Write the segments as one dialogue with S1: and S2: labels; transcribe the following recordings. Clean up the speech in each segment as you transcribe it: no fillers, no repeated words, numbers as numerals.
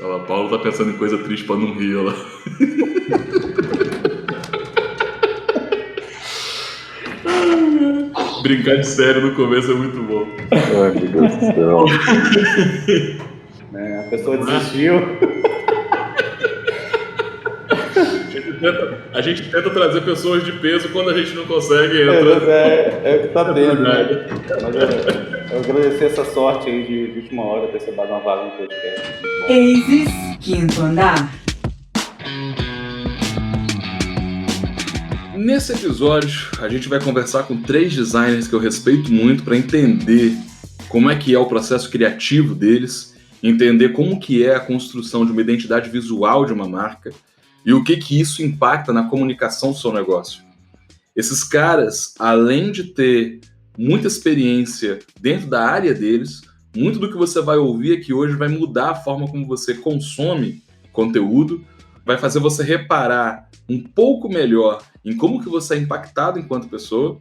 S1: Olha lá, Paulo tá pensando em coisa triste pra não rir, olha lá. Brincar de sério no começo é muito bom.
S2: Ai, meu Deus do céu.
S3: A pessoa desistiu.
S1: A gente tenta trazer pessoas de peso quando a gente não consegue entrar.
S3: É o que tá tendo, né? Mas eu agradecer essa sorte aí de última hora ter dado uma vaga no podcast.
S4: Aces, quinto andar.
S1: Nesse episódio, a gente vai conversar com 3 designers que eu respeito muito para entender como é que é o processo criativo deles, entender como que é a construção de uma identidade visual de uma marca e o que isso impacta na comunicação do seu negócio. Esses caras, além de ter muita experiência dentro da área deles, muito do que você vai ouvir aqui hoje vai mudar a forma como você consome conteúdo, vai fazer você reparar um pouco melhor em como que você é impactado enquanto pessoa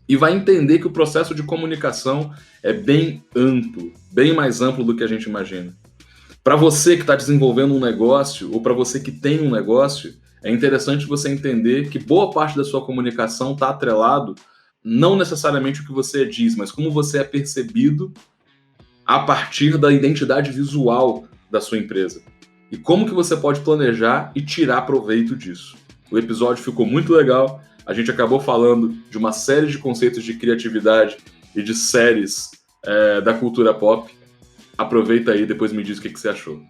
S1: e vai entender que o processo de comunicação é bem amplo, bem mais amplo do que a gente imagina. Para você que está desenvolvendo um negócio ou para você que tem um negócio, é interessante você entender que boa parte da sua comunicação está atrelado não necessariamente o que você diz, mas como você é percebido a partir da identidade visual da sua empresa. E como que você pode planejar e tirar proveito disso. O episódio ficou muito legal, a gente acabou falando de uma série de conceitos de criatividade e de séries da cultura pop. Aproveita aí e depois me diz o que você achou.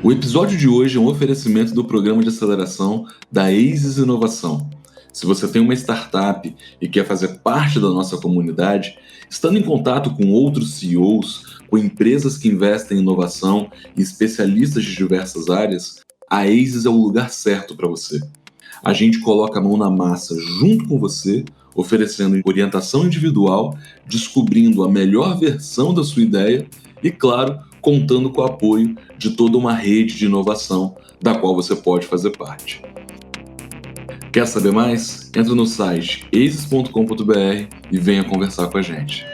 S1: O episódio de hoje é um oferecimento do programa de aceleração da Aces Inovação. Se você tem uma startup e quer fazer parte da nossa comunidade, estando em contato com outros CEOs, com empresas que investem em inovação e especialistas de diversas áreas, a Aces é o lugar certo para você. A gente coloca a mão na massa junto com você, oferecendo orientação individual, descobrindo a melhor versão da sua ideia e, claro, contando com o apoio de toda uma rede de inovação da qual você pode fazer parte. Quer saber mais? Entra no site aces.com.br e venha conversar com a gente.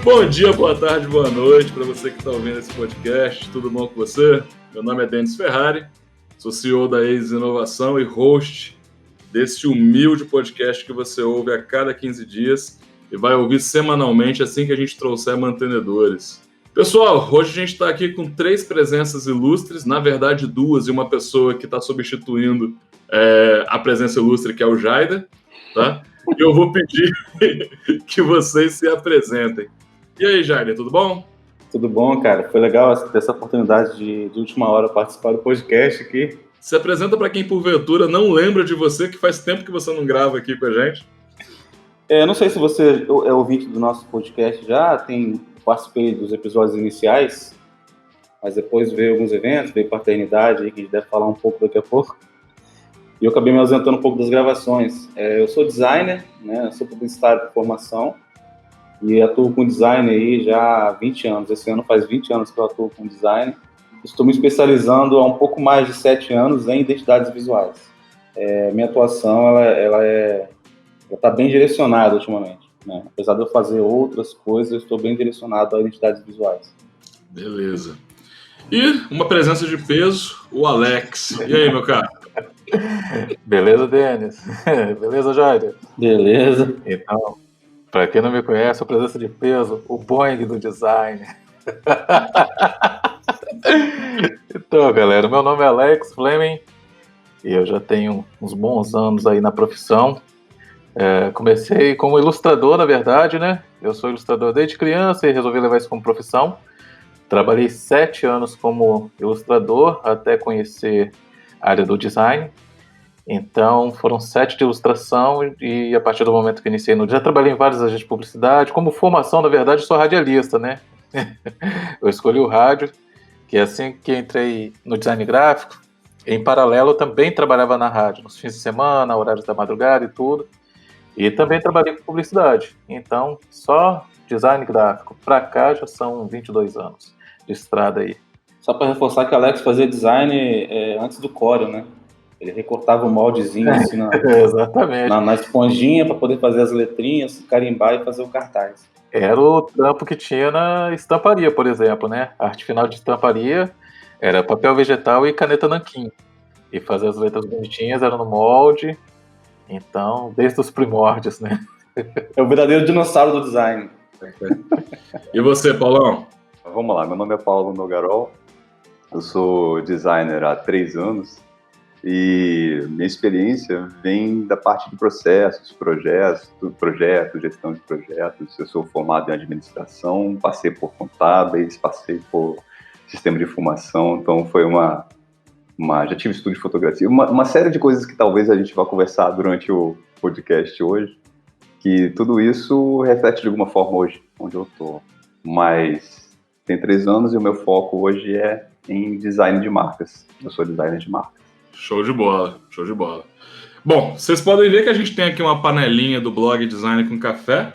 S1: Bom dia, boa tarde, boa noite para você que está ouvindo esse podcast. Tudo bom com você? Meu nome é Denis Ferrari, sou CEO da Aces Inovação e host desse humilde podcast que você ouve a cada 15 dias e vai ouvir semanalmente assim que a gente trouxer mantenedores. Pessoal, hoje a gente está aqui com 3 presenças ilustres, na verdade 2 e uma pessoa que está substituindo a presença ilustre, que é o Jaider, tá? E eu vou pedir que vocês se apresentem. E aí, Jaider, tudo bom?
S3: Tudo bom, cara. Foi legal ter essa oportunidade de última hora participar do podcast aqui.
S1: Se apresenta para quem, porventura, não lembra de você, que faz tempo que você não grava aqui com a gente.
S3: Não sei se você é ouvinte do nosso podcast já, participei dos episódios iniciais, mas depois veio alguns eventos, veio paternidade, aí, que a gente deve falar um pouco daqui a pouco. E eu acabei me ausentando um pouco das gravações. Eu sou designer, né, sou publicitário por formação, e atuo com design aí já há 20 anos. Esse ano faz 20 anos que eu atuo com design. Estou me especializando há um pouco mais de 7 anos em identidades visuais. Minha atuação ela está bem direcionada ultimamente, né? Apesar de eu fazer outras coisas, eu estou bem direcionado a identidades visuais.
S1: Beleza. E uma presença de peso, o Alex. E aí, meu cara?
S2: Beleza, Denis? Beleza, Jair?
S3: Beleza.
S2: Então, para quem não me conhece, a presença de peso, o Boeing do design. Então, galera, meu nome é Alex Fleming e eu já tenho uns bons anos aí na profissão. Comecei como ilustrador, na verdade, né? Eu sou ilustrador desde criança e resolvi levar isso como profissão. Trabalhei 7 anos como ilustrador até conhecer a área do design. Então, foram 7 de ilustração e a partir do momento que iniciei já trabalhei em várias agências de publicidade. Como formação, na verdade, sou radialista, né? Eu escolhi o rádio, que é assim que entrei no design gráfico. Em paralelo, eu também trabalhava na rádio, nos fins de semana, horários da madrugada e tudo. E também trabalhei com publicidade. Então, só design gráfico pra cá já são 22 anos de estrada aí.
S3: Só para reforçar que o Alex fazia design antes do Corel, né? Ele recortava o moldezinho assim
S2: Exatamente.
S3: na esponjinha para poder fazer as letrinhas, carimbar e fazer o cartaz.
S2: Era o trampo que tinha na estamparia, por exemplo, né? A arte final de estamparia era papel vegetal e caneta nanquim. E fazer as letras bonitinhas era no molde. Então, desde os primórdios, né?
S3: É o verdadeiro dinossauro do design.
S1: E você, Paulão?
S5: Vamos lá, meu nome é Paulo Nogarol, eu sou designer há 3 anos e minha experiência vem da parte de processos, projetos, gestão de projetos. Eu sou formado em administração, passei por contábeis, passei por sistema de informação, então foi já tive estudo de fotografia, uma série de coisas que talvez a gente vá conversar durante o podcast hoje, que tudo isso reflete de alguma forma hoje, onde eu estou. Mas tem 3 anos e o meu foco hoje é em design de marcas. Eu sou designer de marcas.
S1: Show de bola, show de bola. Bom, vocês podem ver que a gente tem aqui uma panelinha do blog Design com Café.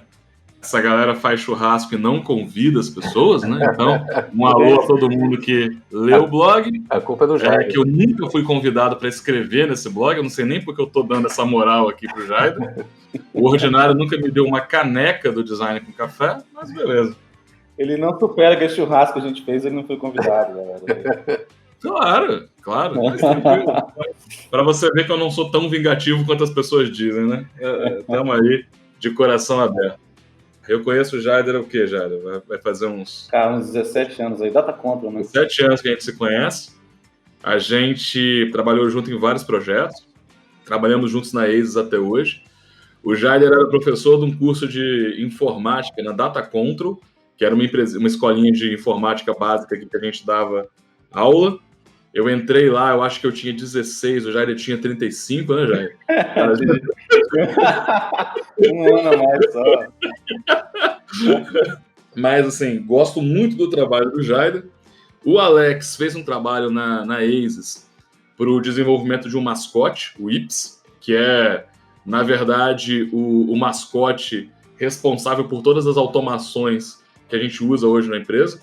S1: Essa galera faz churrasco e não convida as pessoas, né? Então, um alô a todo mundo que lê o blog.
S2: A culpa é do Jair.
S1: Que eu nunca fui convidado para escrever nesse blog. Eu não sei nem porque eu tô dando essa moral aqui pro Jair. O Ordinário nunca me deu uma caneca do Design com Café, mas beleza.
S3: Ele não supera que esse churrasco que a gente fez, ele não foi convidado, galera.
S1: Claro. Para você ver que eu não sou tão vingativo quanto as pessoas dizem, né? Estamos aí de coração aberto. Eu conheço o Jaider o quê, Jaider? Vai fazer uns
S3: 17 anos aí, data contra, né?
S1: 7 anos que a gente se conhece. A gente trabalhou junto em vários projetos. Trabalhamos juntos na ASIS até hoje. O Jaider era professor de um curso de informática na Data Control, que era uma escolinha de informática básica que a gente dava aula. Eu entrei lá, eu acho que eu tinha 16, o Jair tinha 35, né, Jair?
S3: Um ano a mais só.
S1: Mas, assim, gosto muito do trabalho do Jair. O Alex fez um trabalho na ASIS para o desenvolvimento de um mascote, o Ips, que é, na verdade, o mascote responsável por todas as automações que a gente usa hoje na empresa.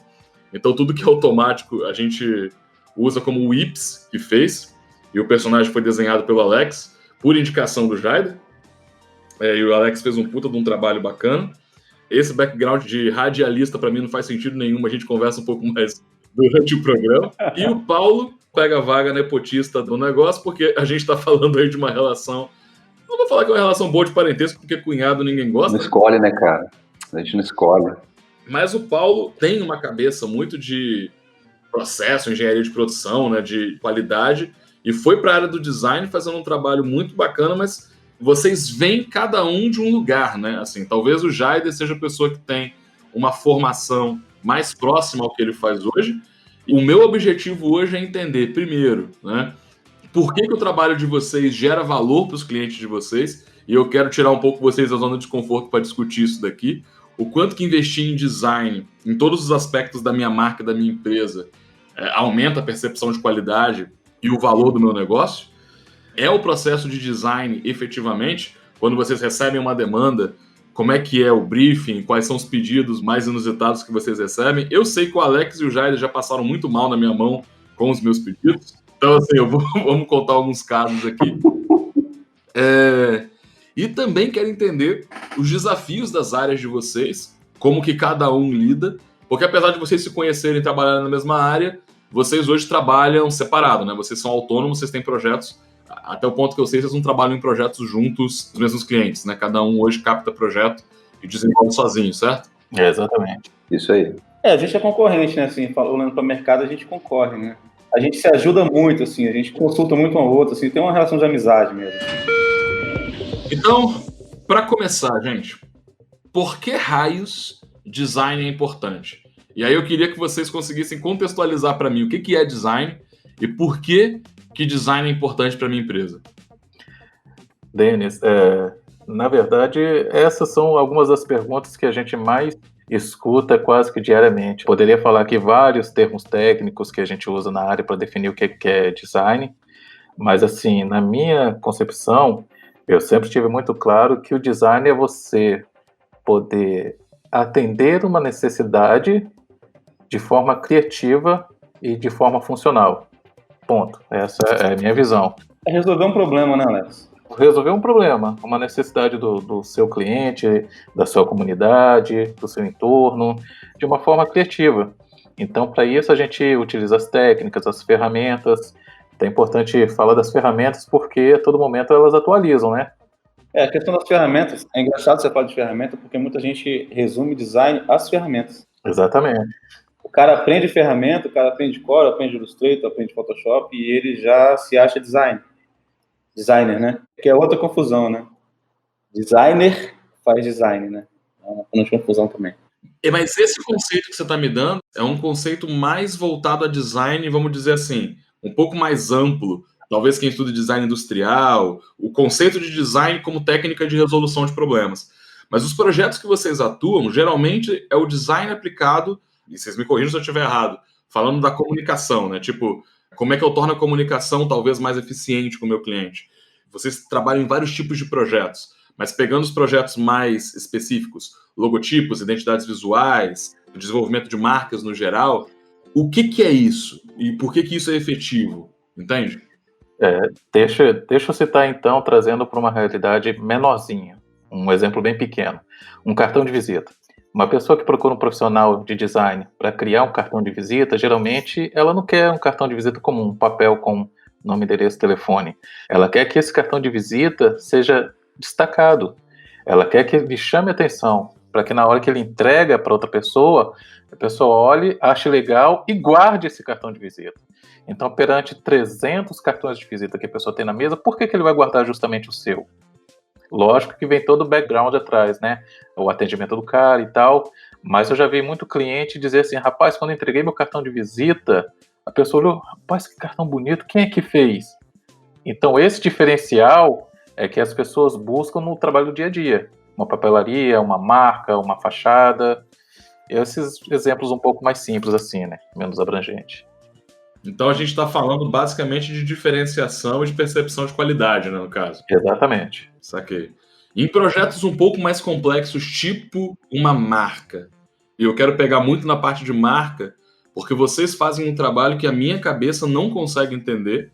S1: Então, tudo que é automático, a gente usa como o Ips que fez, e o personagem foi desenhado pelo Alex, por indicação do Jaider, e o Alex fez um puta de um trabalho bacana. Esse background de radialista, para mim, não faz sentido nenhum, a gente conversa um pouco mais durante o programa. E o Paulo pega a vaga nepotista do negócio, porque a gente está falando aí de uma relação, não vou falar que é uma relação boa de parentesco, porque cunhado ninguém gosta.
S5: Não escolhe, né, cara? A gente não escolhe.
S1: Mas o Paulo tem uma cabeça muito de processo, engenharia de produção, né, de qualidade, e foi para a área do design fazendo um trabalho muito bacana, mas vocês vêm cada um de um lugar, né? Assim, talvez o Jaider seja a pessoa que tem uma formação mais próxima ao que ele faz hoje. E o meu objetivo hoje é entender, primeiro, né, por que o trabalho de vocês gera valor para os clientes de vocês, e eu quero tirar um pouco vocês da zona de desconforto para discutir isso daqui, o quanto que investir em design, em todos os aspectos da minha marca, da minha empresa, aumenta a percepção de qualidade e o valor do meu negócio. É o processo de design, efetivamente, quando vocês recebem uma demanda, como é que é o briefing, quais são os pedidos mais inusitados que vocês recebem. Eu sei que o Alex e o Jair já passaram muito mal na minha mão com os meus pedidos, então assim, vamos contar alguns casos aqui. E também quero entender os desafios das áreas de vocês, como que cada um lida, porque apesar de vocês se conhecerem e trabalharem na mesma área, vocês hoje trabalham separado, né? Vocês são autônomos, vocês têm projetos, até o ponto que eu sei, vocês não trabalham em projetos juntos dos mesmos clientes, né? Cada um hoje capta projeto e desenvolve sozinho, certo?
S2: Exatamente.
S5: Isso aí.
S3: A gente é concorrente, né? Assim, olhando para o mercado, a gente concorre, né? A gente se ajuda muito, assim, a gente consulta muito um ao outro, assim, tem uma relação de amizade mesmo.
S1: Então, para começar, gente, por que raios design é importante? E aí eu queria que vocês conseguissem contextualizar para mim o que é design e por que design é importante para minha empresa.
S2: Denis, na verdade, essas são algumas das perguntas que a gente mais escuta quase que diariamente. Poderia falar aqui vários termos técnicos que a gente usa na área para definir o que é design, mas assim, na minha concepção, eu sempre tive muito claro que o design é você poder atender uma necessidade de forma criativa e de forma funcional. Ponto. Essa é a minha visão.
S3: É resolver um problema, né, Alex?
S2: Resolver um problema, uma necessidade do seu cliente, da sua comunidade, do seu entorno, de uma forma criativa. Então, para isso, a gente utiliza as técnicas, as ferramentas. É importante falar das ferramentas porque a todo momento elas atualizam, né?
S3: A questão das ferramentas, é engraçado você falar de ferramenta, porque muita gente resume design às ferramentas.
S2: Exatamente.
S3: O cara aprende ferramenta, o cara aprende Corel, aprende Illustrator, aprende Photoshop, e ele já se acha designer, né? Que é outra confusão, né? Designer faz design, né? É uma confusão também.
S1: Mas esse conceito que você está me dando é um conceito mais voltado a design, vamos dizer assim, um pouco mais amplo. Talvez quem estuda design industrial, o conceito de design como técnica de resolução de problemas. Mas os projetos que vocês atuam, geralmente é o design aplicado, e vocês me corrijam se eu estiver errado, falando da comunicação, né? Tipo, como é que eu torno a comunicação talvez mais eficiente com o meu cliente? Vocês trabalham em vários tipos de projetos, mas pegando os projetos mais específicos, logotipos, identidades visuais, o desenvolvimento de marcas no geral, o que é isso? E por que isso é efetivo? Entende?
S2: Deixa eu citar então, trazendo para uma realidade menorzinha, um exemplo bem pequeno. Um cartão de visita. Uma pessoa que procura um profissional de design para criar um cartão de visita, geralmente ela não quer um cartão de visita comum, um papel com nome, endereço, telefone. Ela quer que esse cartão de visita seja destacado. Ela quer que ele chame atenção, para que na hora que ele entrega para outra pessoa, a pessoa olhe, ache legal e guarde esse cartão de visita. Então, perante 300 cartões de visita que a pessoa tem na mesa, por que ele vai guardar justamente o seu? Lógico que vem todo o background atrás, né? O atendimento do cara e tal. Mas eu já vi muito cliente dizer assim, rapaz, quando eu entreguei meu cartão de visita, a pessoa olhou, rapaz, que cartão bonito, quem é que fez? Então, esse diferencial é que as pessoas buscam no trabalho do dia a dia. Uma papelaria, uma marca, uma fachada. Esses exemplos um pouco mais simples assim, né? Menos abrangente.
S1: Então a gente está falando basicamente de diferenciação e de percepção de qualidade, né, no caso.
S2: Exatamente.
S1: Saquei. Em projetos um pouco mais complexos, tipo uma marca, e eu quero pegar muito na parte de marca, porque vocês fazem um trabalho que a minha cabeça não consegue entender,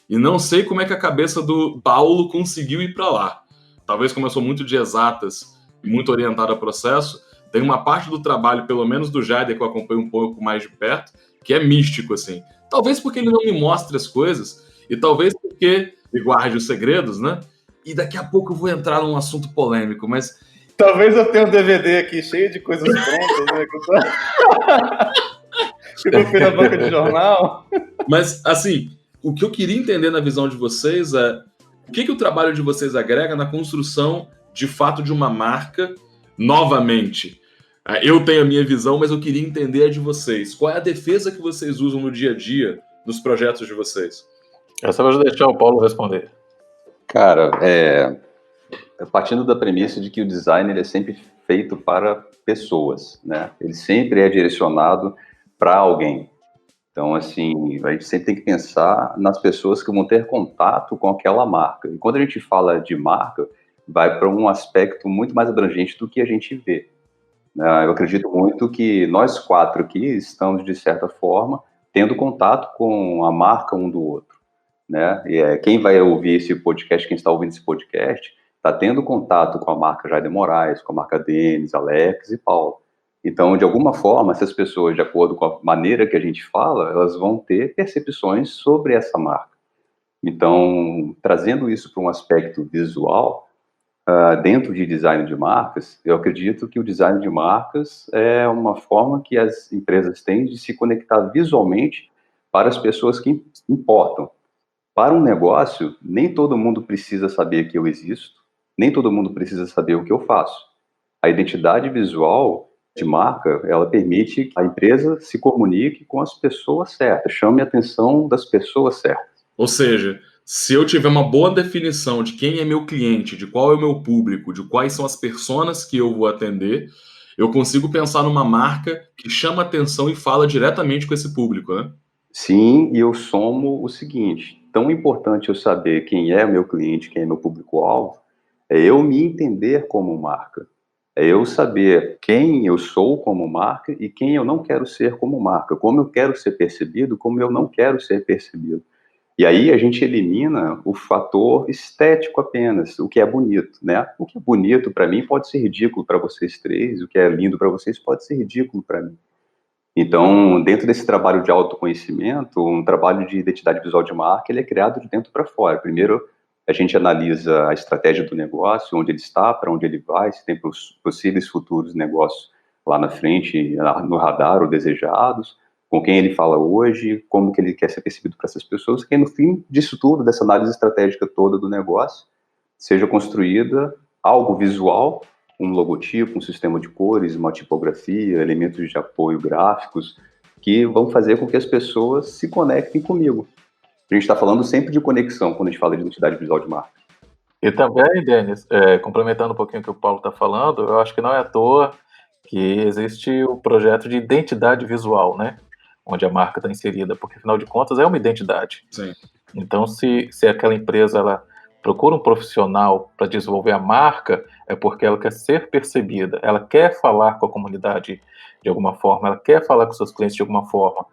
S1: e não sei como é que a cabeça do Paulo conseguiu ir para lá. Talvez como eu sou muito de exatas e muito orientado a processo, tem uma parte do trabalho, pelo menos do Jader, que eu acompanho um pouco mais de perto, que é místico, assim. Talvez porque ele não me mostre as coisas, e talvez porque ele guarde os segredos, né? E daqui a pouco eu vou entrar num assunto polêmico, mas...
S3: Talvez eu tenha um DVD aqui cheio de coisas prontas, né? Que eu fui na banca de jornal.
S1: Mas, assim, o que eu queria entender na visão de vocês é o que o trabalho de vocês agrega na construção, de fato, de uma marca, novamente. Eu tenho a minha visão, mas eu queria entender a de vocês. Qual é a defesa que vocês usam no dia a dia nos projetos de vocês?
S2: Essa eu vou deixar o Paulo responder.
S5: Cara, partindo da premissa de que o design ele é sempre feito para pessoas, né? Ele sempre é direcionado para alguém. Então, assim, a gente sempre tem que pensar nas pessoas que vão ter contato com aquela marca. E quando a gente fala de marca, vai para um aspecto muito mais abrangente do que a gente vê. Eu acredito muito que nós quatro aqui estamos, de certa forma, tendo contato com a marca um do outro, né? E quem vai ouvir esse podcast, quem está ouvindo esse podcast, está tendo contato com a marca Jader Moraes, com a marca Denis, Alex e Paulo. Então, de alguma forma, essas pessoas, de acordo com a maneira que a gente fala, elas vão ter percepções sobre essa marca. Então, trazendo isso para um aspecto visual, dentro de design de marcas, eu acredito que o design de marcas é uma forma que as empresas têm de se conectar visualmente para as pessoas que importam. Para um negócio, nem todo mundo precisa saber que eu existo, nem todo mundo precisa saber o que eu faço. A identidade visual de marca, ela permite que a empresa se comunique com as pessoas certas, chame a atenção das pessoas certas.
S1: Ou seja, se eu tiver uma boa definição de quem é meu cliente, de qual é o meu público, de quais são as personas que eu vou atender, eu consigo pensar numa marca que chama atenção e fala diretamente com esse público, né?
S5: Sim, e eu somo o seguinte, tão importante eu saber quem é meu cliente, quem é meu público-alvo, é eu me entender como marca. É eu saber quem eu sou como marca e quem eu não quero ser como marca, como eu quero ser percebido, como eu não quero ser percebido. E aí a gente elimina o fator estético apenas, o que é bonito, né? O que é bonito para mim pode ser ridículo para vocês três, o que é lindo para vocês pode ser ridículo para mim. Então, dentro desse trabalho de autoconhecimento, um trabalho de identidade visual de marca, ele é criado de dentro para fora. Primeiro, a gente analisa a estratégia do negócio, onde ele está, para onde ele vai, se tem possíveis futuros negócios lá na frente, no radar ou desejados, com quem ele fala hoje, como que ele quer ser percebido para essas pessoas, que no fim disso tudo, dessa análise estratégica toda do negócio, seja construída algo visual, um logotipo, um sistema de cores, uma tipografia, elementos de apoio gráficos, que vão fazer com que as pessoas se conectem comigo. A gente está falando sempre de conexão quando a gente fala de identidade visual de marca.
S2: E também, Denis, complementando um pouquinho o que o Paulo está falando, eu acho que não é à toa que existe o projeto de identidade visual, né? Onde a marca está inserida, porque afinal de contas é uma identidade.
S1: Sim.
S2: Então, se aquela empresa ela procura um profissional para desenvolver a marca, é porque ela quer ser percebida, ela quer falar com a comunidade de alguma forma, ela quer falar com seus clientes de alguma forma,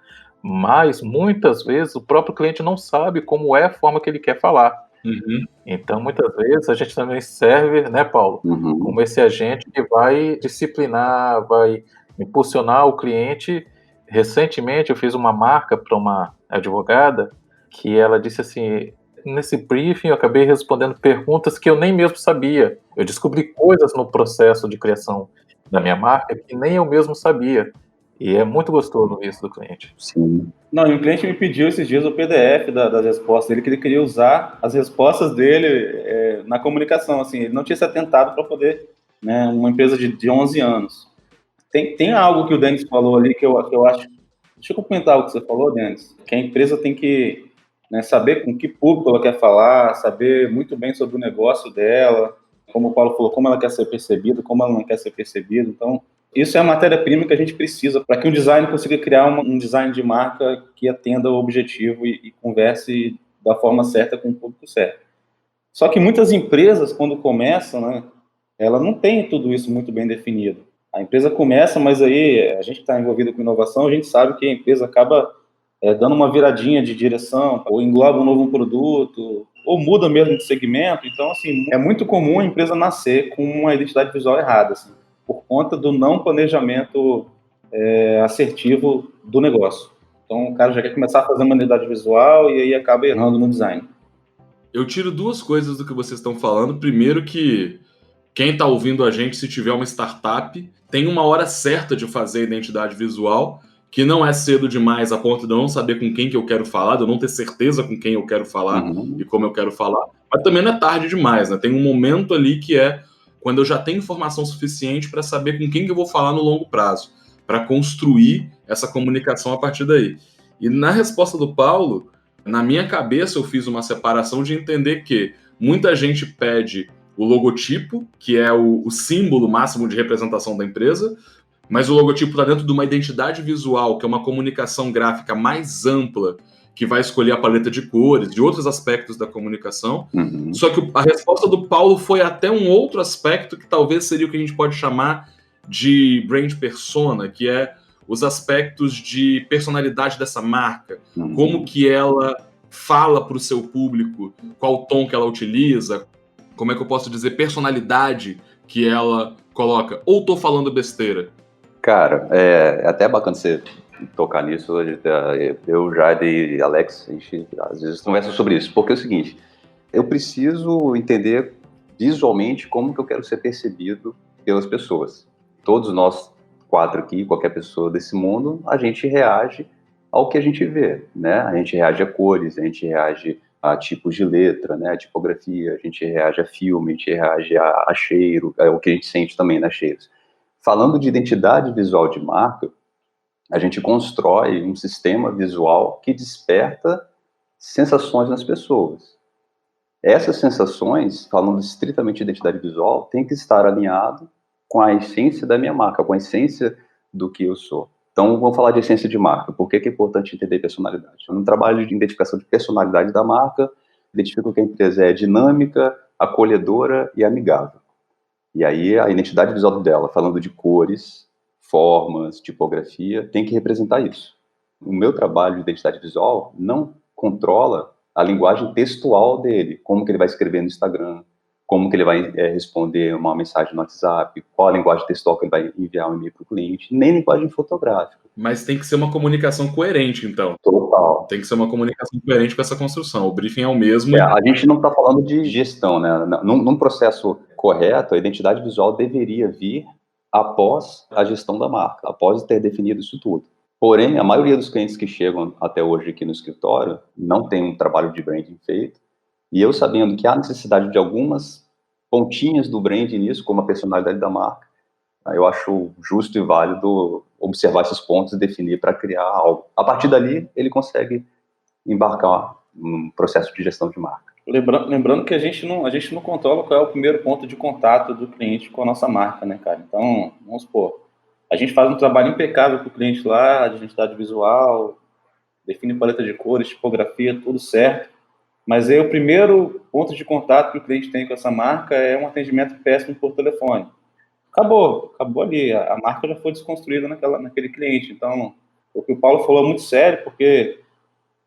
S2: mas muitas vezes o próprio cliente não sabe como é a forma que ele quer falar.
S1: Uhum.
S2: Então, muitas vezes a gente também serve, né, Paulo, como esse agente que vai disciplinar, vai impulsionar o cliente. Recentemente eu fiz uma marca para uma advogada que ela disse assim, nesse briefing eu acabei respondendo perguntas que eu nem mesmo sabia. Eu descobri coisas no processo de criação da minha marca que nem eu mesmo sabia. E é muito gostoso isso do cliente.
S5: Sim.
S3: Não, e um cliente me pediu esses dias o PDF das respostas dele, que ele queria usar as respostas dele na comunicação, assim, ele não tinha se atentado para poder, né, uma empresa de 11 anos. Tem algo que o Denis falou ali que eu acho... Deixa eu comentar o que você falou, Denis, que a empresa tem que, né, saber com que público ela quer falar, saber muito bem sobre o negócio dela, como o Paulo falou, como ela quer ser percebida, como ela não quer ser percebida. Então, isso é a matéria-prima que a gente precisa para que um design consiga criar um design de marca que atenda o objetivo e converse da forma certa com o público certo. Só que muitas empresas, quando começam, né, ela não tem tudo isso muito bem definido. A empresa começa, mas aí a gente que está envolvido com inovação, a gente sabe que a empresa acaba dando uma viradinha de direção, ou engloba um novo produto, ou muda mesmo de segmento. Então, assim, é muito comum a empresa nascer com uma identidade visual errada, assim, por conta do não planejamento assertivo do negócio. Então, o cara já quer começar a fazer uma identidade visual e aí acaba errando no design.
S1: Eu tiro duas coisas do que vocês estão falando. Primeiro que quem está ouvindo a gente, se tiver uma startup, tem uma hora certa de fazer a identidade visual, que não é cedo demais a ponto de eu não saber com quem que eu quero falar, de eu não ter certeza com quem eu quero falar e como eu quero falar, mas também não é tarde demais, né? Tem um momento ali que é quando eu já tenho informação suficiente para saber com quem que eu vou falar no longo prazo, para construir essa comunicação a partir daí. E na resposta do Paulo, na minha cabeça eu fiz uma separação de entender que muita gente pede o logotipo, que é o símbolo máximo de representação da empresa, mas o logotipo está dentro de uma identidade visual, que é uma comunicação gráfica mais ampla, que vai escolher a paleta de cores, de outros aspectos da comunicação. Só que a resposta do Paulo foi até um outro aspecto, que talvez seria o que a gente pode chamar de brand persona, que é os aspectos de personalidade dessa marca, como que ela fala para o seu público, qual o tom que ela utiliza, como é que eu posso dizer, personalidade que ela coloca. Ou tô falando besteira?
S5: Cara, é até bacana você tocar nisso. Eu, Jade e Alex, a gente às vezes conversa sobre isso, porque é o seguinte, eu preciso entender visualmente como que eu quero ser percebido pelas pessoas. Todos nós quatro aqui, qualquer pessoa desse mundo, a gente reage ao que a gente vê, né? A gente reage a cores, a gente reage a tipos de letra, né, a tipografia, a gente reage a filme, a gente reage a cheiro, é o que a gente sente também, né, cheiros. Falando de identidade visual de marca, a gente constrói um sistema visual que desperta sensações nas pessoas. Essas sensações, falando estritamente de identidade visual, tem que estar alinhado com a essência da minha marca, com a essência do que eu sou. Então, vamos falar de essência de marca. Por que é importante entender personalidade? No trabalho de identificação de personalidade da marca, identifico que a empresa é dinâmica, acolhedora e amigável. E aí, a identidade visual dela, falando de cores, formas, tipografia, tem que representar isso. O meu trabalho de identidade visual não controla a linguagem textual dele, como que ele vai escrever no Instagram, como que ele vai responder uma mensagem no WhatsApp, qual a linguagem textual que ele vai enviar um e-mail para o cliente, nem linguagem fotográfica.
S1: Mas tem que ser uma comunicação coerente, então.
S5: Total.
S1: Tem que ser uma comunicação coerente com essa construção. O briefing é o mesmo.
S5: A gente não está falando de gestão, né? Num processo correto, a identidade visual deveria vir após a gestão da marca, após ter definido isso tudo. Porém, a maioria dos clientes que chegam até hoje aqui no escritório não tem um trabalho de branding feito, e eu sabendo que há necessidade de algumas pontinhas do branding nisso, como a personalidade da marca, eu acho justo e válido observar esses pontos e definir para criar algo. A partir dali, ele consegue embarcar num processo de gestão de marca.
S3: Lembrando que a gente não controla qual é o primeiro ponto de contato do cliente com a nossa marca, né, cara? Então, vamos supor, a gente faz um trabalho impecável para o cliente lá, de identidade visual, define paleta de cores, tipografia, tudo certo. Mas aí o primeiro ponto de contato que o cliente tem com essa marca é um atendimento péssimo por telefone. Acabou ali. A marca já foi desconstruída naquele cliente. Então, o que o Paulo falou é muito sério, porque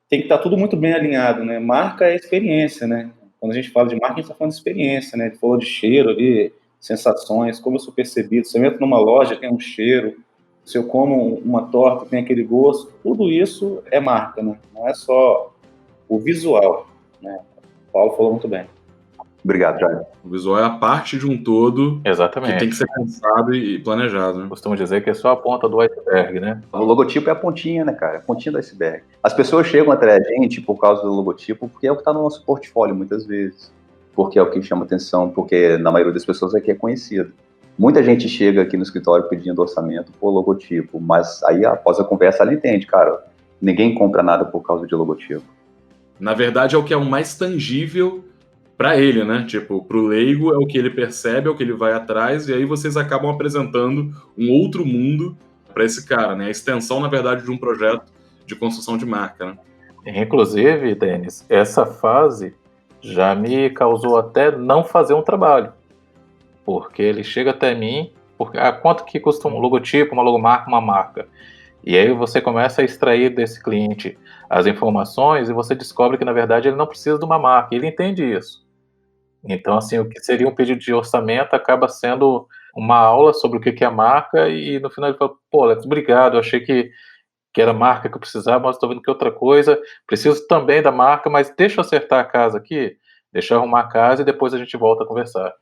S3: tem que estar tudo muito bem alinhado, né? Marca é experiência, né? Quando a gente fala de marca, a gente está falando de experiência, né? Ele falou de cheiro ali, sensações, como eu sou percebido. Se eu entro numa loja, tem um cheiro. Se eu como uma torta, tem aquele gosto. Tudo isso é marca, né? Não é só o visual, né? O Paulo falou muito bem.
S5: Obrigado, Jair.
S1: O visual é a parte de um todo.
S2: Exatamente.
S1: Que tem que ser pensado e planejado, né?
S2: Costumo dizer que é só a ponta do iceberg, né?
S5: O logotipo é a pontinha, né, cara? A pontinha do iceberg. As pessoas chegam até a gente por causa do logotipo, porque é o que está no nosso portfólio, muitas vezes. Porque é o que chama atenção, porque na maioria das pessoas aqui é conhecido. Muita gente chega aqui no escritório pedindo orçamento por logotipo, mas aí após a conversa ela entende, cara, ninguém compra nada por causa de logotipo.
S1: Na verdade é o que é o mais tangível para ele, né? Tipo, pro leigo é o que ele percebe, é o que ele vai atrás, e aí vocês acabam apresentando um outro mundo para esse cara, né? A extensão, na verdade, de um projeto de construção de marca, né?
S2: Inclusive, Denis, essa fase já me causou até não fazer um trabalho, porque ele chega até mim, porque quanto que custa um logotipo, uma logomarca, uma marca? E aí você começa a extrair desse cliente as informações e você descobre que, na verdade, ele não precisa de uma marca, ele entende isso. Então, assim, o que seria um pedido de orçamento acaba sendo uma aula sobre o que é marca e no final ele fala, pô, Alex, obrigado, eu achei que era marca que eu precisava, mas estou vendo que é outra coisa, preciso também da marca, mas deixa eu acertar a casa aqui, deixa eu arrumar a casa e depois a gente volta a conversar.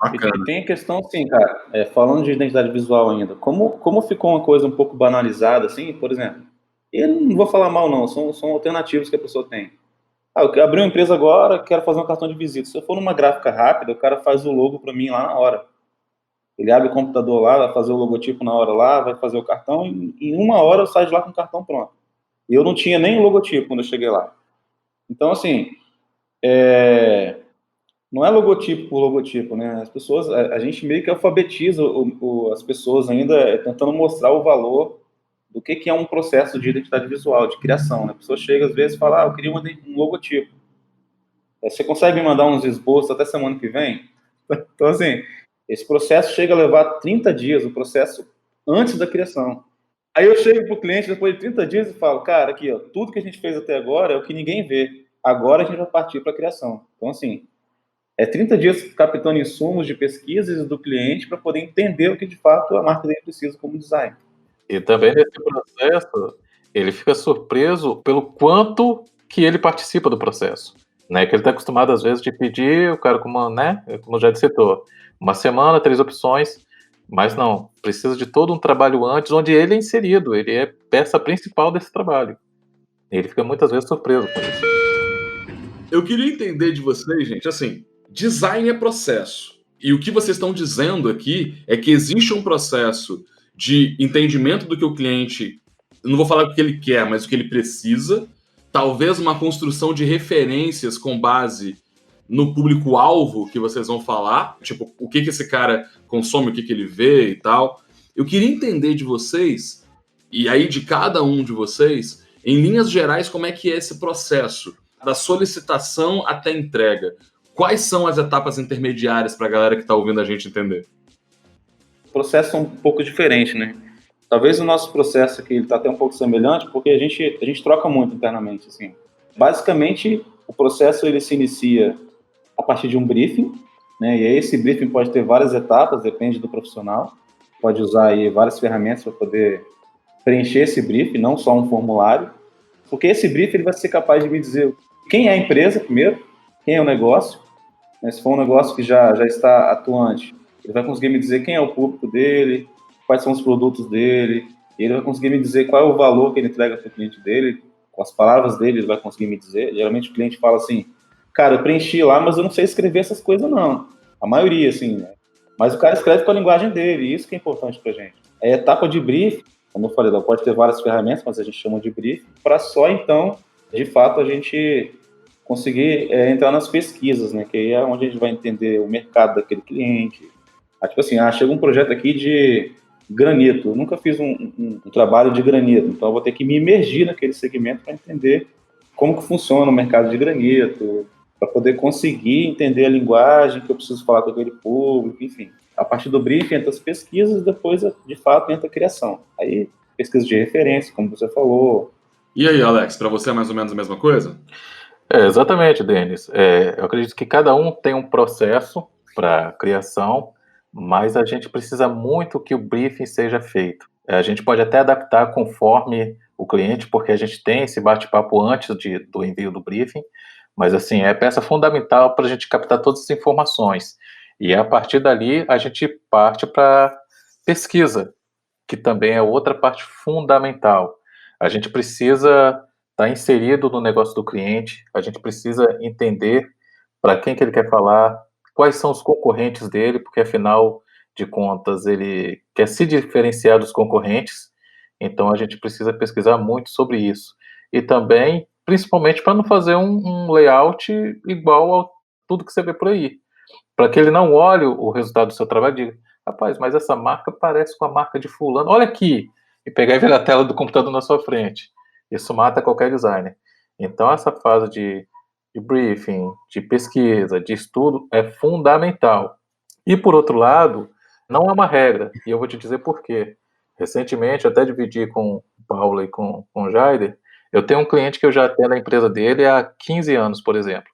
S1: Bacana.
S3: E tem a questão, assim, cara, falando de identidade visual ainda, como ficou uma coisa um pouco banalizada, assim, por exemplo, eu não vou falar mal, não, são alternativas que a pessoa tem. Eu abri uma empresa agora, quero fazer um cartão de visita. Se eu for numa gráfica rápida, o cara faz o logo para mim lá na hora. Ele abre o computador lá, vai fazer o logotipo na hora lá, vai fazer o cartão, e em uma hora eu saio de lá com o cartão pronto. E eu não tinha nem o logotipo quando eu cheguei lá. Então, assim, não é logotipo por logotipo, né? As pessoas, a gente meio que alfabetiza as pessoas ainda tentando mostrar o valor do que é um processo de identidade visual, de criação, né? A pessoa chega às vezes e fala, eu queria um logotipo. Você consegue me mandar uns esboços até semana que vem? Então, assim, esse processo chega a levar 30 dias, o processo antes da criação. Aí eu chego pro cliente depois de 30 dias e falo, cara, aqui, ó, tudo que a gente fez até agora é o que ninguém vê. Agora a gente vai partir para a criação. Então, assim, 30 dias captando insumos de pesquisas do cliente para poder entender o que, de fato, a marca dele precisa como design.
S2: E também nesse processo, ele fica surpreso pelo quanto que ele participa do processo. Né? Que ele está acostumado, às vezes, de pedir, o cara, como já citou, uma semana, 3 opções, mas não, precisa de todo um trabalho antes, onde ele é inserido, ele é peça principal desse trabalho. Ele fica muitas vezes surpreso com isso.
S1: Eu queria entender de vocês, gente, assim, design é processo. E o que vocês estão dizendo aqui é que existe um processo de entendimento do que o cliente, não vou falar o que ele quer, mas o que ele precisa, talvez uma construção de referências com base no público-alvo que vocês vão falar, tipo, o que esse cara consome, o que ele vê e tal. Eu queria entender de vocês, e aí de cada um de vocês, em linhas gerais, como é que é esse processo, da solicitação até a entrega. Quais são as etapas intermediárias para a galera que está ouvindo a gente entender?
S3: O processo é um pouco diferente, né? Talvez o nosso processo aqui está até um pouco semelhante, porque a gente troca muito internamente, assim. Basicamente, o processo ele se inicia a partir de um briefing, né? E aí esse briefing pode ter várias etapas, depende do profissional. Pode usar aí várias ferramentas para poder preencher esse briefing, não só um formulário, porque esse briefing ele vai ser capaz de me dizer quem é a empresa primeiro, quem é o negócio, né? Se for um negócio que já está atuante, ele vai conseguir me dizer quem é o público dele, quais são os produtos dele, e ele vai conseguir me dizer qual é o valor que ele entrega para o cliente dele, com as palavras dele ele vai conseguir me dizer. Geralmente o cliente fala assim, cara, eu preenchi lá, mas eu não sei escrever essas coisas não. A maioria, assim, né? Mas o cara escreve com a linguagem dele, e isso que é importante pra gente. É a etapa de briefing, como eu falei, pode ter várias ferramentas, mas a gente chama de briefing, para só então, de fato, a gente conseguir entrar nas pesquisas, né? Que aí é onde a gente vai entender o mercado daquele cliente. Tipo assim, chega um projeto aqui de granito. Eu nunca fiz um trabalho de granito, então eu vou ter que me imergir naquele segmento para entender como que funciona o mercado de granito, para poder conseguir entender a linguagem que eu preciso falar com aquele público, enfim. A partir do briefing entra as pesquisas, depois, de fato, entra a criação. Aí, pesquisa de referência, como você falou.
S1: E aí, Alex, para você é mais ou menos a mesma coisa?
S2: Exatamente, Denis. Eu acredito que cada um tem um processo para criação, mas a gente precisa muito que o briefing seja feito. A gente pode até adaptar conforme o cliente, porque a gente tem esse bate-papo antes do envio do briefing, mas assim, é peça fundamental para a gente captar todas as informações. E a partir dali, a gente parte para pesquisa, que também é outra parte fundamental. A gente precisa estar inserido no negócio do cliente, a gente precisa entender para quem que ele quer falar, quais são os concorrentes dele, porque afinal de contas ele quer se diferenciar dos concorrentes, então a gente precisa pesquisar muito sobre isso. E também, principalmente, para não fazer um layout igual a tudo que você vê por aí, para que ele não olhe o resultado do seu trabalho e diga, rapaz, mas essa marca parece com a marca de fulano, olha aqui, e pegar e ver a tela do computador na sua frente. Isso mata qualquer designer. Então essa fase de briefing, de pesquisa, de estudo é fundamental. E por outro lado, não é uma regra, e eu vou te dizer por quê. Recentemente, eu até dividi com o Paulo e com o Jaider, eu tenho um cliente que eu já tenho na empresa dele há 15 anos, por exemplo.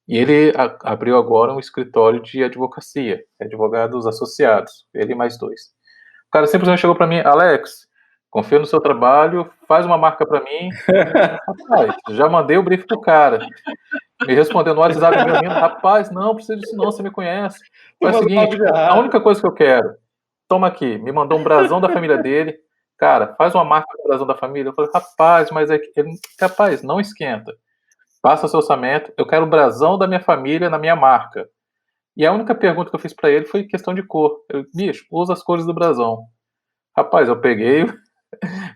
S2: E ele abriu agora um escritório de advocacia, advogados associados, ele e mais 2. O cara simplesmente chegou para mim, Alex, confio no seu trabalho, faz uma marca para mim. Rapaz, já mandei o brief pro cara. Me respondeu no WhatsApp, meu amigo, rapaz, não precisa disso não, você me conhece. Faz o seguinte, a única coisa que eu quero, toma aqui, me mandou um brasão da família dele, cara, faz uma marca do brasão da família. Eu falei, rapaz, mas é que ele, rapaz, não esquenta. Passa seu orçamento, eu quero o brasão da minha família na minha marca. E a única pergunta que eu fiz para ele foi questão de cor. Eu, bicho, usa as cores do brasão. Rapaz, eu peguei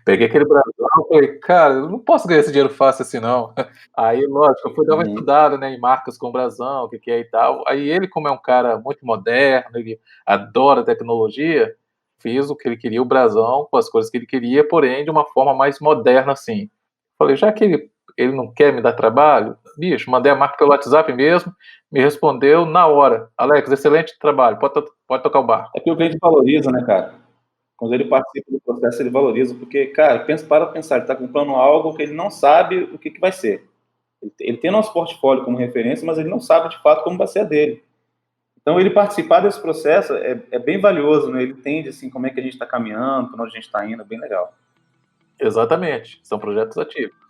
S2: aquele brasão, falei, cara, eu não posso ganhar esse dinheiro fácil assim, não. Aí, lógico, eu fui dar uma estudada, né, em marcas com brasão, o que é e tal. Aí ele, como é um cara muito moderno, ele adora tecnologia, fez o que ele queria, o brasão, com as cores que ele queria, porém de uma forma mais moderna, assim. Falei, já que ele não quer me dar trabalho, bicho, mandei a marca pelo WhatsApp mesmo, me respondeu na hora. Alex, excelente trabalho, pode tocar o barco.
S3: É que o cliente valoriza, né, cara? Quando ele participa do processo, ele valoriza, porque, cara, para pensar, ele está comprando algo que ele não sabe o que vai ser. Ele tem nosso portfólio como referência, mas ele não sabe, de fato, como vai ser a dele. Então, ele participar desse processo é bem valioso, né? Ele entende, assim, como é que a gente está caminhando, para onde a gente está indo, é bem legal.
S2: Exatamente, são projetos ativos.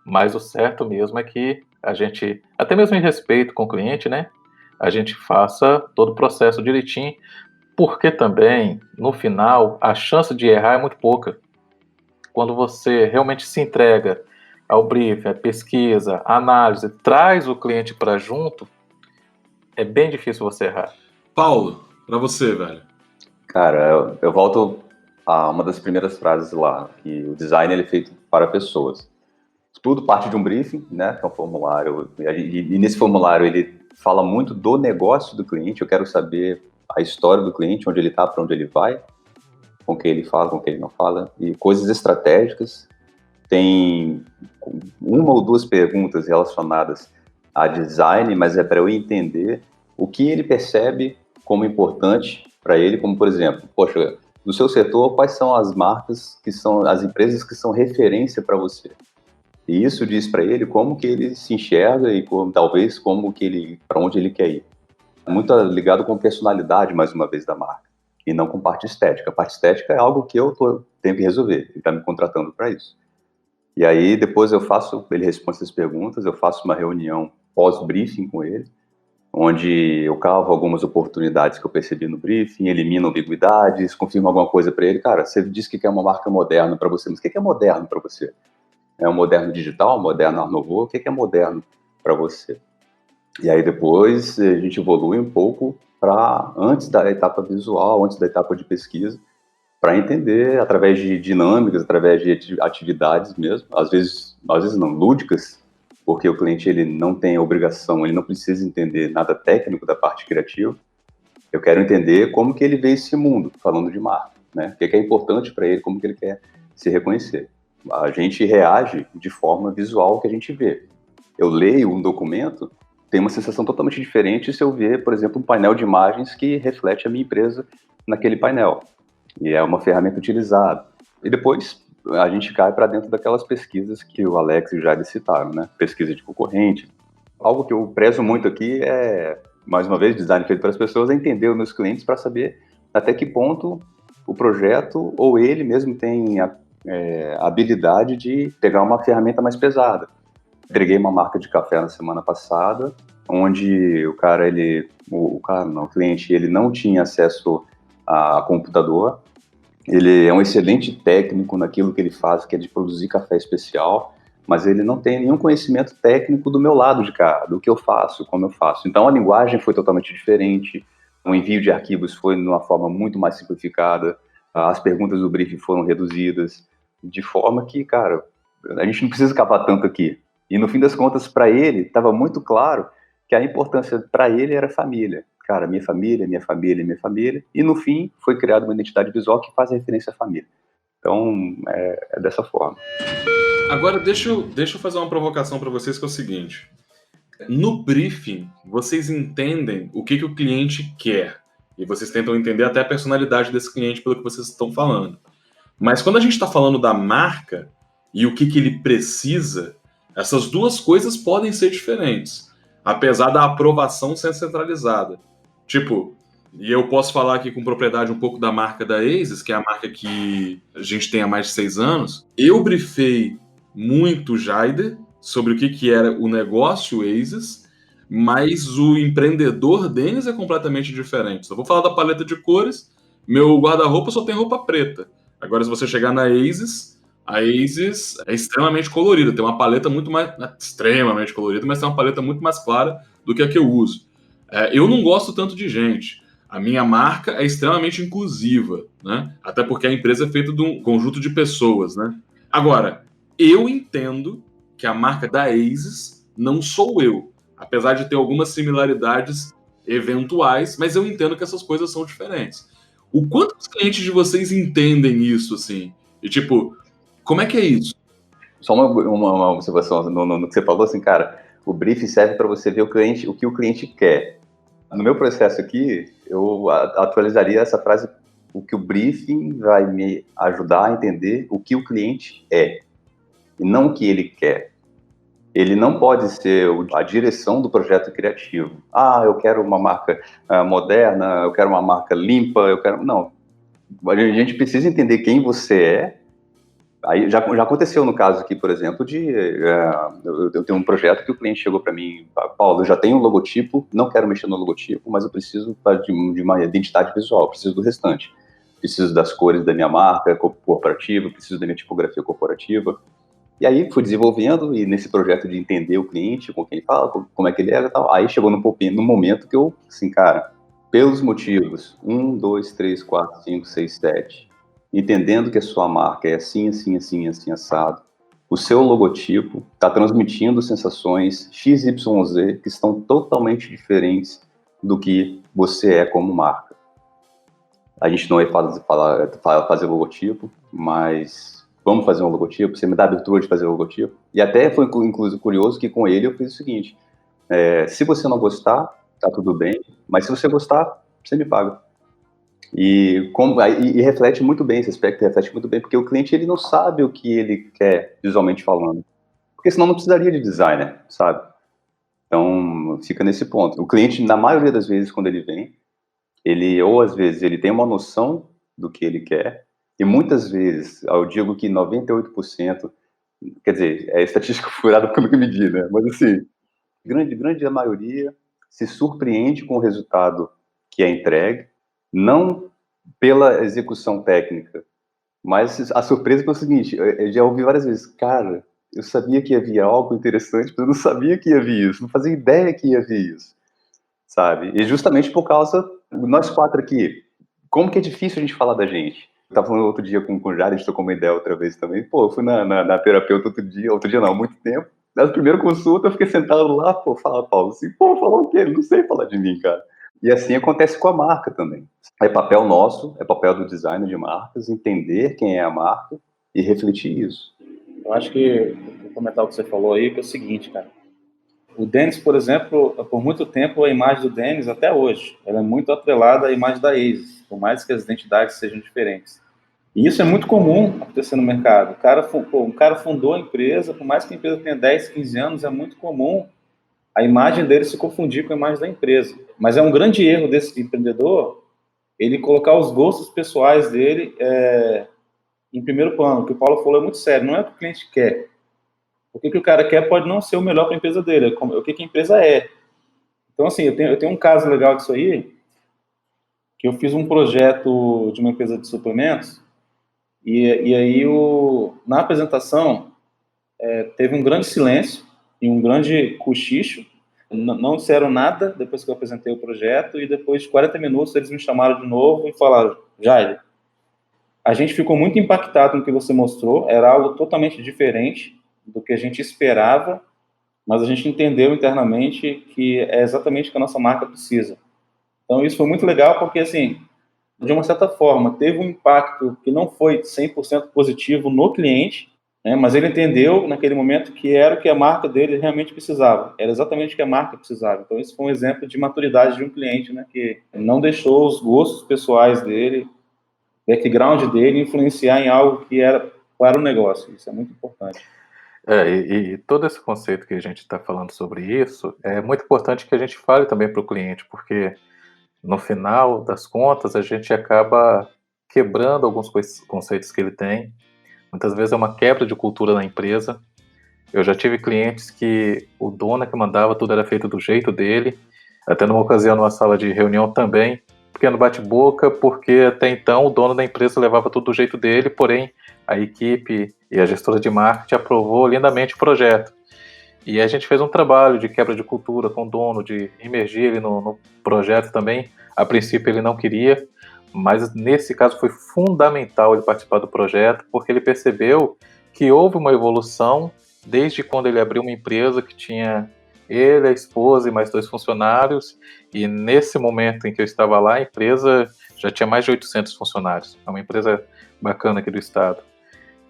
S2: Mas o certo mesmo é que a gente, até mesmo em respeito com o cliente, né? A gente faça todo o processo direitinho, porque também, no final, a chance de errar é muito pouca. Quando você realmente se entrega ao briefing, à pesquisa, à análise, traz o cliente para junto, é bem difícil você errar.
S1: Paulo, para você, velho.
S5: Cara, eu volto a uma das primeiras frases lá, que o design ele é feito para pessoas. Tudo parte de um briefing, né, que é um formulário, e nesse formulário ele fala muito do negócio do cliente, eu quero saber a história do cliente, onde ele está, para onde ele vai, com quem ele fala, com quem ele não fala, e coisas estratégicas. Tem uma ou duas perguntas relacionadas a design, mas é para eu entender o que ele percebe como importante para ele, como, por exemplo, poxa, no seu setor, quais são as marcas que são, as empresas que são referência para você? E isso diz para ele como que ele se enxerga e talvez para onde ele quer ir. Muito ligado com personalidade, mais uma vez, da marca, e não com parte estética. A parte estética é algo que tenho que resolver, ele está me contratando para isso. E aí depois ele responde essas perguntas, eu faço uma reunião pós-briefing com ele, onde eu cavo algumas oportunidades que eu percebi no briefing, elimino ambiguidades, confirmo alguma coisa para ele. Cara, você disse que quer uma marca moderna para você, mas o que é moderno para você? É um moderno digital, um moderno Art Nouveau? O que é moderno para você? E aí depois a gente evolui um pouco para antes da etapa visual, antes da etapa de pesquisa, para entender através de dinâmicas, através de atividades mesmo, às vezes não, lúdicas, porque o cliente ele não tem a obrigação, ele não precisa entender nada técnico da parte criativa. Eu quero entender como que ele vê esse mundo, falando de marca, né? O que é importante para ele, como que ele quer se reconhecer. A gente reage de forma visual ao que a gente vê. Eu leio um documento, tem uma sensação totalmente diferente se eu ver, por exemplo, um painel de imagens que reflete a minha empresa naquele painel. E é uma ferramenta utilizada. E depois a gente cai para dentro daquelas pesquisas que o Alex e o Jair citaram, né? Pesquisa de concorrente. Algo que eu prezo muito aqui é, mais uma vez, design feito para as pessoas, é entender os meus clientes para saber até que ponto o projeto ou ele mesmo tem a habilidade de pegar uma ferramenta mais pesada. Entreguei uma marca de café na semana passada, onde o cliente, ele não tinha acesso a computador. Ele é um excelente técnico naquilo que ele faz, que é de produzir café especial, mas ele não tem nenhum conhecimento técnico do meu lado de cá, do que eu faço, como eu faço. Então a linguagem foi totalmente diferente, o envio de arquivos foi de uma forma muito mais simplificada, as perguntas do briefing foram reduzidas, de forma que, cara, a gente não precisa acabar tanto aqui. E no fim das contas, para ele, estava muito claro que a importância para ele era família. Cara, minha família, minha família, minha família. E no fim, foi criada uma identidade visual que faz referência à família. Então, é dessa forma.
S1: Agora, deixa eu fazer uma provocação para vocês, que é o seguinte. No briefing, vocês entendem o que o cliente quer. E vocês tentam entender até a personalidade desse cliente pelo que vocês estão falando. Mas quando a gente está falando da marca e o que ele precisa, essas duas coisas podem ser diferentes, apesar da aprovação ser centralizada. Tipo, e eu posso falar aqui com propriedade um pouco da marca da ASUS, que é a marca que a gente tem há mais de 6 anos. Eu briefei muito o Jaider sobre o que era o negócio ASUS, mas o empreendedor deles é completamente diferente. Só vou falar da paleta de cores, meu guarda-roupa só tem roupa preta. Agora, se você chegar na ASUS, a ASUS é extremamente colorida, tem uma paleta muito mais... extremamente colorida, mas tem uma paleta muito mais clara do que a que eu uso. Eu não gosto tanto de gente. A minha marca é extremamente inclusiva, né? Até porque a empresa é feita de um conjunto de pessoas, né? Agora, eu entendo que a marca da ASUS não sou eu, apesar de ter algumas similaridades eventuais, mas eu entendo que essas coisas são diferentes. O quanto os clientes de vocês entendem isso, assim? E, tipo, como é que é isso?
S5: Só uma observação no que você falou, assim, cara, o briefing serve para você ver o que o cliente quer. No meu processo aqui, eu atualizaria essa frase: o que o briefing vai me ajudar a entender o que o cliente é, e não o que ele quer. Ele não pode ser a direção do projeto criativo. Eu quero uma marca moderna, eu quero uma marca limpa, Não. A gente precisa entender quem você é. Aí já aconteceu no caso aqui, por exemplo, eu tenho um projeto que o cliente chegou para mim: Paulo, eu já tenho um logotipo, não quero mexer no logotipo, mas eu preciso de uma identidade visual, preciso do restante. Preciso das cores da minha marca corporativa, preciso da minha tipografia corporativa. E aí fui desenvolvendo, e nesse projeto de entender o cliente, com quem ele fala, como é que ele é e tal, aí chegou no momento que eu, assim, cara, pelos motivos 1, 2, 3, 4, 5, 6, 7, entendendo que a sua marca é assim, assim, assim, assim, assado, o seu logotipo está transmitindo sensações XYZ que estão totalmente diferentes do que você é como marca. A gente não vai fazer logotipo, mas vamos fazer um logotipo, você me dá a abertura de fazer o logotipo. E até foi inclusive curioso que com ele eu fiz o seguinte: se você não gostar, tá tudo bem, mas se você gostar, você me paga. E reflete muito bem, esse aspecto reflete muito bem, porque o cliente ele não sabe o que ele quer visualmente falando. porque senão não precisaria de designer, sabe? Então, fica nesse ponto. O cliente, na maioria das vezes, quando ele vem, ou às vezes ele tem uma noção do que ele quer, e muitas vezes, eu digo que 98%, quer dizer, é estatística furada porque eu nunca medi, né? Mas assim, grande maioria se surpreende com o resultado que é entregue, não pela execução técnica, mas a surpresa é o seguinte, eu já ouvi várias vezes, cara, eu sabia que havia algo interessante, mas eu não sabia que havia isso, não fazia ideia que havia isso, sabe? E justamente por causa, nós 4 aqui, como que é difícil a gente falar da gente? Eu tava falando outro dia com o Jair, a gente trocou uma ideia outra vez também, pô, eu fui na terapeuta outro dia não, há muito tempo, na primeira consulta eu fiquei sentado lá, pô, fala, Paulo, assim, pô, falar o quê? Ele não sei falar de mim, cara. E assim acontece com a marca também. É papel nosso, é papel do designer de marcas, entender quem é a marca e refletir isso.
S3: Eu acho que, vou comentar o que você falou aí, que é o seguinte, cara. O Dennis, por exemplo, por muito tempo a imagem do Dennis, até hoje, ela é muito atrelada à imagem da Aces, por mais que as identidades sejam diferentes. E isso é muito comum acontecer no mercado. Um cara fundou a empresa, por mais que a empresa tenha 10, 15 anos, é muito comum a imagem dele se confundir com a imagem da empresa. Mas é um grande erro desse empreendedor ele colocar os gostos pessoais dele em primeiro plano. O que o Paulo falou é muito sério, não é o que o cliente quer. O que o cara quer pode não ser o melhor para a empresa dele, é o que a empresa é. Então, assim, eu tenho um caso legal disso aí, que eu fiz um projeto de uma empresa de suplementos, e aí, na apresentação, teve um grande silêncio e um grande cochicho, não disseram nada depois que eu apresentei o projeto, e depois de 40 minutos eles me chamaram de novo e falaram, Jair, a gente ficou muito impactado no que você mostrou, era algo totalmente diferente do que a gente esperava, mas a gente entendeu internamente que é exatamente o que a nossa marca precisa. Então isso foi muito legal porque, assim, de uma certa forma, teve um impacto que não foi 100% positivo no cliente, né, mas ele entendeu naquele momento que era o que a marca dele realmente precisava, era exatamente o que a marca precisava. Então isso foi um exemplo de maturidade de um cliente, né, que não deixou os gostos pessoais dele, background dele, influenciar em algo que era para o negócio. Isso é muito importante.
S2: E todo esse conceito que a gente está falando sobre isso, é muito importante que a gente fale também para o cliente, porque no final das contas a gente acaba quebrando alguns conceitos que ele tem. Muitas vezes é uma quebra de cultura na empresa. Eu já tive clientes que o dono que mandava, tudo era feito do jeito dele, até numa ocasião numa sala de reunião também, pequeno bate-boca, porque até então o dono da empresa levava tudo do jeito dele, porém a equipe e a gestora de marketing aprovou lindamente o projeto. E a gente fez um trabalho de quebra de cultura com o dono, de imergir ele no projeto também. A princípio ele não queria, mas nesse caso foi fundamental ele participar do projeto, porque ele percebeu que houve uma evolução desde quando ele abriu uma empresa que tinha ele, a esposa e mais 2 funcionários, e nesse momento em que eu estava lá, a empresa já tinha mais de 800 funcionários. É uma empresa bacana aqui do estado.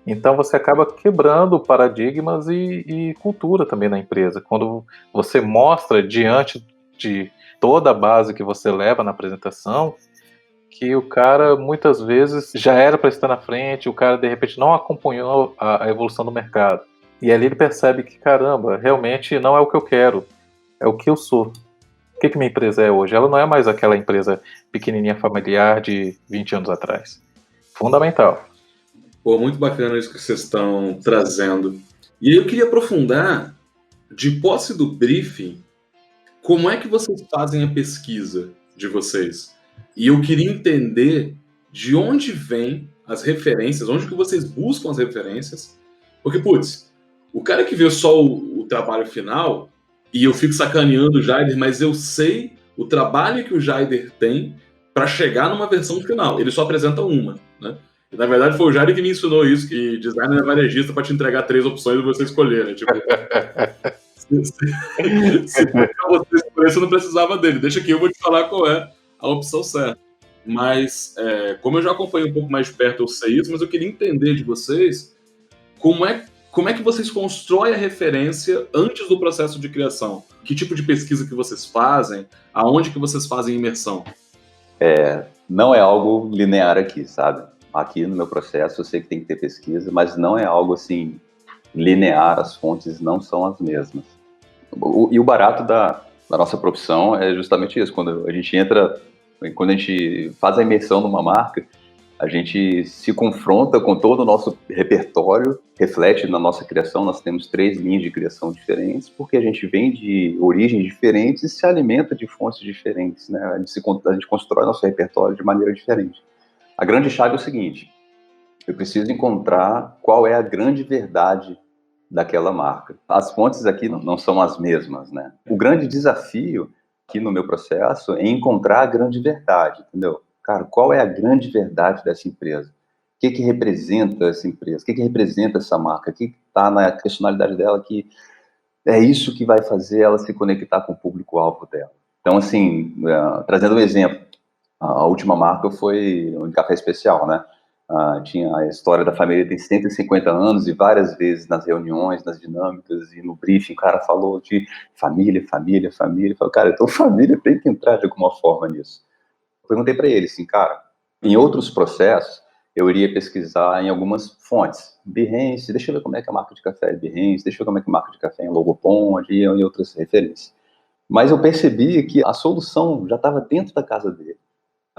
S2: Então você acaba quebrando paradigmas e cultura também na empresa. Quando você mostra diante de toda a base que você leva na apresentação, que o cara muitas vezes já era para estar na frente, o cara de repente não acompanhou a evolução do mercado. E ali ele percebe que, caramba, realmente não é o que eu quero, é o que eu sou. O que minha empresa é hoje? Ela não é mais aquela empresa pequenininha familiar de 20 anos atrás. Fundamental.
S1: Pô, muito bacana isso que vocês estão trazendo. E aí eu queria aprofundar, de posse do briefing, como é que vocês fazem a pesquisa de vocês? E eu queria entender de onde vêm as referências, onde que vocês buscam as referências. Porque, putz, o cara que vê só o trabalho final, e eu fico sacaneando o Jaider, mas eu sei o trabalho que o Jaider tem para chegar numa versão final. Ele só apresenta uma, né? E, na verdade, foi o Jaider que me ensinou isso, que designer é varejista para te entregar 3 opções e você escolher, né? Tipo, se você escolher, você não precisava dele. Deixa que eu vou te falar qual é a opção certa. Mas, como eu já acompanho um pouco mais de perto, eu sei isso, mas eu queria entender de vocês como é que vocês constroem a referência antes do processo de criação? Que tipo de pesquisa que vocês fazem? Aonde que vocês fazem imersão?
S5: Não é algo linear aqui, sabe? Aqui no meu processo eu sei que tem que ter pesquisa, mas não é algo assim linear, as fontes não são as mesmas. E o barato da nossa profissão é justamente isso, quando a gente faz a imersão numa marca, a gente se confronta com todo o nosso repertório, reflete na nossa criação. Nós temos 3 linhas de criação diferentes, porque a gente vem de origens diferentes e se alimenta de fontes diferentes, né? A gente constrói nosso repertório de maneira diferente. A grande chave é o seguinte: eu preciso encontrar qual é a grande verdade daquela marca. As fontes aqui não são as mesmas, né? O grande desafio aqui no meu processo é encontrar a grande verdade, entendeu? Cara, qual é a grande verdade dessa empresa? O que representa essa empresa? O que representa essa marca? O que está na personalidade dela que é isso que vai fazer ela se conectar com o público-alvo dela? Então, assim, trazendo um exemplo, a última marca foi um café especial, né? Tinha a história da família, tem 150 anos, e várias vezes nas reuniões, nas dinâmicas e no briefing, o cara falou de família. Eu falei, cara, então família tem que entrar de alguma forma nisso. Eu perguntei para ele assim, cara, em outros processos, eu iria pesquisar em algumas fontes. Behance, deixa eu ver como é que a marca de café é Behance, deixa eu ver como é que a marca de café é Logopond e outras referências. Mas eu percebi que a solução já estava dentro da casa dele.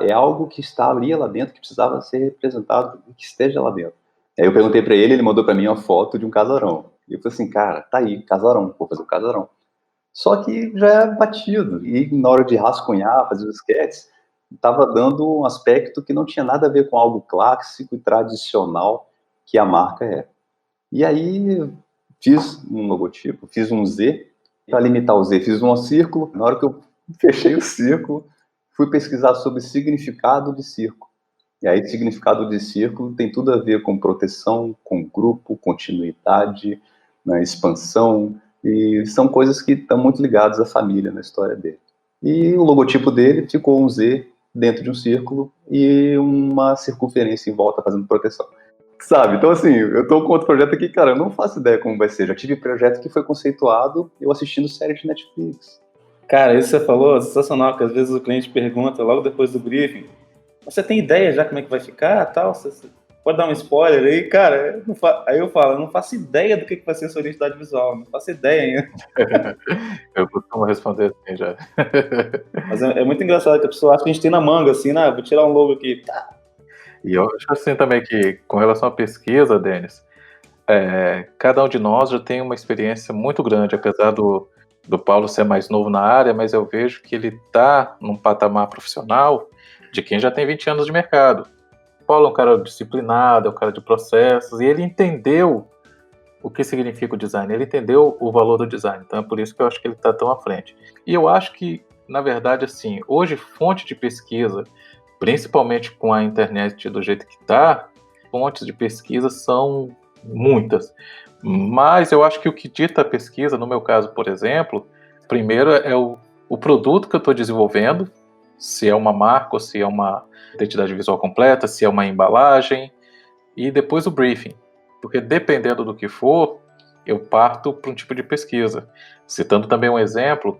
S5: É algo que estaria lá dentro, que precisava ser representado e que esteja lá dentro. Aí eu perguntei para ele mandou para mim uma foto de um casarão. E eu falei assim, cara, tá aí, casarão, vou fazer o casarão. Só que já é batido. E na hora de rascunhar, fazer os sketches, estava dando um aspecto que não tinha nada a ver com algo clássico e tradicional que a marca é. E aí fiz um logotipo, fiz um Z, para limitar o Z, fiz um círculo. Na hora que eu fechei o círculo, fui pesquisar sobre significado de círculo. E aí, significado de círculo tem tudo a ver com proteção, com grupo, continuidade, né, expansão, e são coisas que estão muito ligadas à família na história dele. E o logotipo dele ficou um Z dentro de um círculo e uma circunferência em volta fazendo proteção. Sabe? Então, assim, eu estou com outro projeto aqui, cara, eu não faço ideia como vai ser. Já tive projeto que foi conceituado eu assistindo série de Netflix.
S3: Cara, isso que você falou é sensacional, que às vezes o cliente pergunta logo depois do briefing, você tem ideia já como é que vai ficar, tal? Você pode dar um spoiler aí? Cara, aí eu falo, eu não faço ideia do que vai ser sua identidade visual, não faço ideia ainda.
S2: Eu costumo responder assim já.
S3: Mas é muito engraçado que a pessoa acha que a gente tem na manga, assim, né? Vou tirar um logo aqui. Tá.
S2: E eu acho assim também que, com relação à pesquisa, Denis, cada um de nós já tem uma experiência muito grande, apesar do Paulo ser mais novo na área, mas eu vejo que ele está num patamar profissional de quem já tem 20 anos de mercado. O Paulo é um cara disciplinado, é um cara de processos, e ele entendeu o que significa o design, ele entendeu o valor do design, então é por isso que eu acho que ele está tão à frente. E eu acho que, na verdade, assim, hoje fonte de pesquisa, principalmente com a internet do jeito que está, fontes de pesquisa são muitas. Mas eu acho que o que dita a pesquisa, no meu caso, por exemplo, primeiro é o produto que eu estou desenvolvendo, se é uma marca ou se é uma identidade visual completa, se é uma embalagem, e depois o briefing. Porque dependendo do que for, eu parto para um tipo de pesquisa. Citando também um exemplo,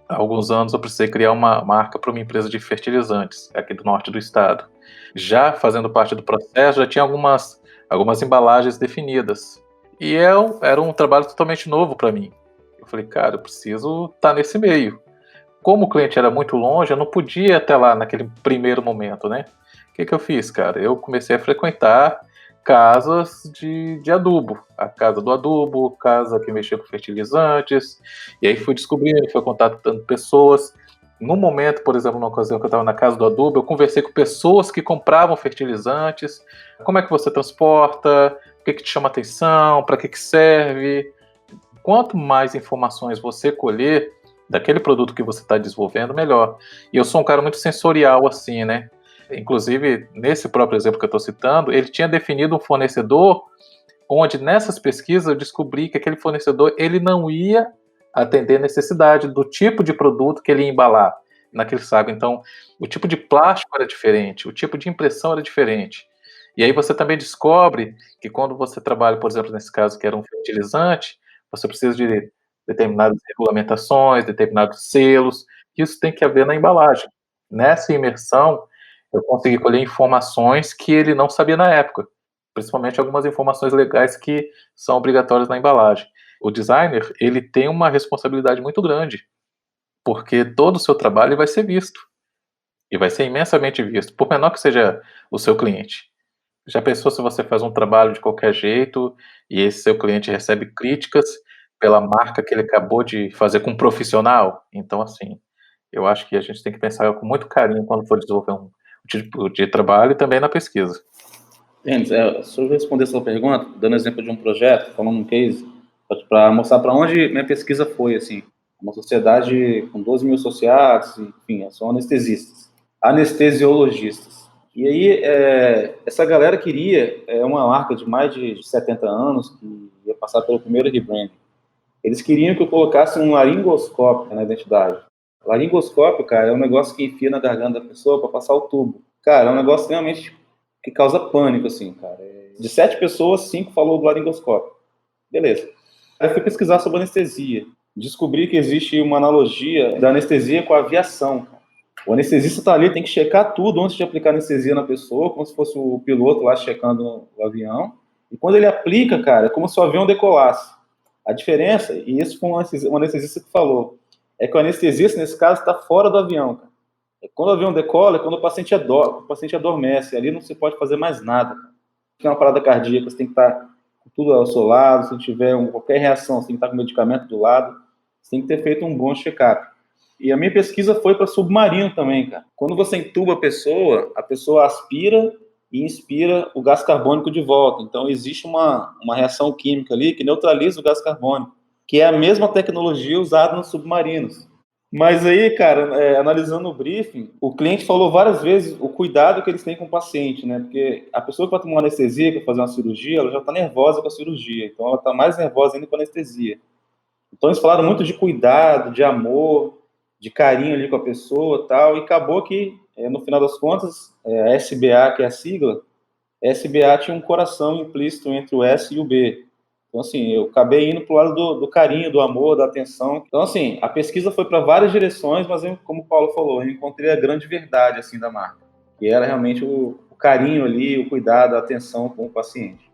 S2: há alguns anos eu precisei criar uma marca para uma empresa de fertilizantes, aqui do norte do estado. Já fazendo parte do processo, já tinha algumas embalagens definidas. E era um trabalho totalmente novo para mim. Eu falei, cara, eu preciso estar nesse meio. Como o cliente era muito longe, eu não podia até lá naquele primeiro momento, né? O que eu fiz, cara? Eu comecei a frequentar casas de adubo. A casa do adubo, casa que mexia com fertilizantes. E aí fui descobrindo, fui contatando pessoas. No momento, por exemplo, numa ocasião que eu estava na casa do adubo, eu conversei com pessoas que compravam fertilizantes. Como é que você transporta? O que te chama atenção? Para que serve? Quanto mais informações você colher daquele produto que você está desenvolvendo, melhor. E eu sou um cara muito sensorial assim, né? Inclusive, nesse próprio exemplo que eu estou citando, ele tinha definido um fornecedor onde nessas pesquisas eu descobri que aquele fornecedor ele não ia atender a necessidade do tipo de produto que ele ia embalar naquele saco. Então, o tipo de plástico era diferente, o tipo de impressão era diferente. E aí você também descobre que quando você trabalha, por exemplo, nesse caso que era um fertilizante, você precisa de determinadas regulamentações, determinados selos, isso tem que haver na embalagem. Nessa imersão, eu consegui colher informações que ele não sabia na época. principalmente algumas informações legais que são obrigatórias na embalagem. O designer, ele tem uma responsabilidade muito grande, porque todo o seu trabalho vai ser visto, e vai ser imensamente visto, por menor que seja o seu cliente. Já pensou se você faz um trabalho de qualquer jeito, e esse seu cliente recebe críticas pela marca que ele acabou de fazer com um profissional? Então, assim, eu acho que a gente tem que pensar com muito carinho quando for desenvolver um tipo de trabalho e também na pesquisa.
S3: Denis, se eu responder essa pergunta, dando exemplo de um projeto, falando um case, para mostrar para onde minha pesquisa foi, assim, uma sociedade com 12 mil associados, enfim, são anestesistas, anestesiologistas. E aí, essa galera queria uma marca de mais de 70 anos, que ia passar pelo primeiro rebranding. Eles queriam que eu colocasse um laringoscópio na identidade. Laringoscópio, cara, é um negócio que enfia na garganta da pessoa para passar o tubo. Cara, é um negócio realmente que causa pânico, assim, cara. De 7 pessoas, 5 falou do laringoscópio. Beleza. Aí eu fui pesquisar sobre anestesia. Descobri que existe uma analogia da anestesia com a aviação, cara. O anestesista tá ali, tem que checar tudo antes de aplicar anestesia na pessoa, como se fosse o piloto lá checando o avião. E quando ele aplica, cara, é como se o avião decolasse. A diferença, e isso foi um anestesista que falou, é que o anestesista, nesse caso, está fora do avião, cara. Quando o avião decola, é quando o paciente adormece. Ali não se pode fazer mais nada. Se tem uma parada cardíaca, você tem que estar com tudo ao seu lado. Se tiver qualquer reação, você tem que estar com o medicamento do lado. Você tem que ter feito um bom check-up. E a minha pesquisa foi para submarino também, cara. Quando você entuba a pessoa aspira e inspira o gás carbônico de volta. Então, existe uma reação química ali que neutraliza o gás carbônico, que é a mesma tecnologia usada nos submarinos. Mas aí, cara, analisando o briefing, o cliente falou várias vezes o cuidado que eles têm com o paciente, né? Porque a pessoa que vai tomar uma anestesia, que vai fazer uma cirurgia, ela já está nervosa com a cirurgia. Então, ela está mais nervosa ainda com a anestesia. Então, eles falaram muito de cuidado, de amor, de carinho ali com a pessoa e tal. E acabou que, no final das contas, a SBA, que é a sigla, a SBA tinha um coração implícito entre o S e o B. Então, assim, eu acabei indo para o lado do carinho, do amor, da atenção. Então, assim, a pesquisa foi para várias direções, mas, como o Paulo falou, eu encontrei a grande verdade, assim, da marca, que era realmente o carinho ali, o cuidado, a atenção com o paciente.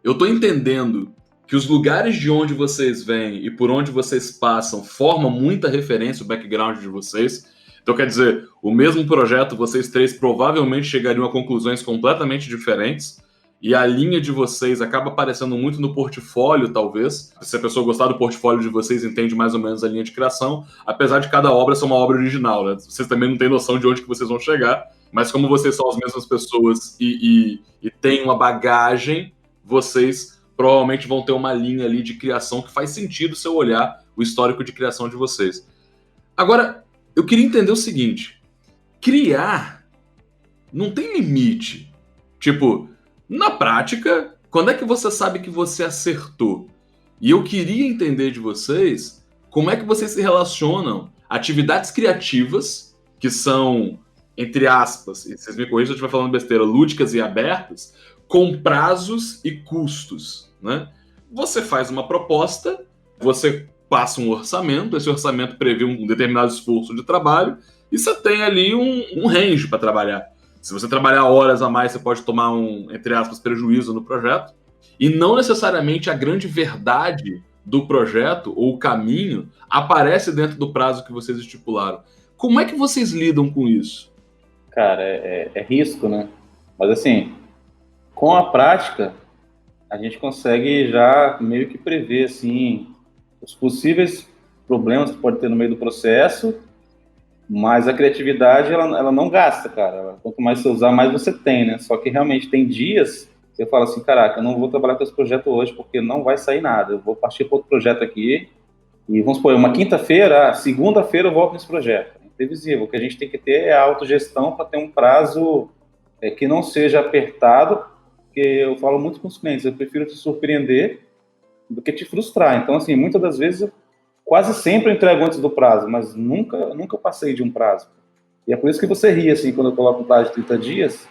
S1: Eu estou entendendo que os lugares de onde vocês vêm e por onde vocês passam formam muita referência, o background de vocês. Então, quer dizer, o mesmo projeto, vocês três provavelmente chegariam a conclusões completamente diferentes. E a linha de vocês acaba aparecendo muito no portfólio, talvez. Se a pessoa gostar do portfólio de vocês, entende mais ou menos a linha de criação, apesar de cada obra ser uma obra original, né? Vocês também não têm noção de onde que vocês vão chegar, mas como vocês são as mesmas pessoas e têm uma bagagem, vocês provavelmente vão ter uma linha ali de criação que faz sentido se eu olhar o histórico de criação de vocês. Agora, eu queria entender o seguinte: criar não tem limite. Tipo, na prática, quando é que você sabe que você acertou? E eu queria entender de vocês como é que vocês se relacionam atividades criativas, que são, entre aspas, e vocês me corrigem se eu estiver falando besteira, lúdicas e abertas, com prazos e custos, né? Você faz uma proposta, você passa um orçamento, esse orçamento prevê um determinado esforço de trabalho, e você tem ali um range para trabalhar. Se você trabalhar horas a mais, você pode tomar entre aspas, prejuízo no projeto. E não necessariamente a grande verdade do projeto ou o caminho aparece dentro do prazo que vocês estipularam. Como é que vocês lidam com isso?
S3: Cara, é risco, né? Mas assim, com a prática, a gente consegue já meio que prever, assim, os possíveis problemas que pode ter no meio do processo. Mas a criatividade, ela não gasta, cara. Quanto mais você usar, mais você tem, né? Só que realmente tem dias que eu falo assim, caraca, eu não vou trabalhar com esse projeto hoje porque não vai sair nada. Eu vou partir para outro projeto aqui e vamos supor, uma quinta-feira, segunda-feira eu volto nesse projeto. É imprevisível. O que a gente tem que ter é a autogestão para ter um prazo que não seja apertado, porque eu falo muito com os clientes, eu prefiro te surpreender do que te frustrar. Então, assim, muitas das vezes quase sempre eu entrego antes do prazo, mas nunca passei de um prazo. E é por isso que você ri, assim, quando eu coloco um prazo de 30 dias,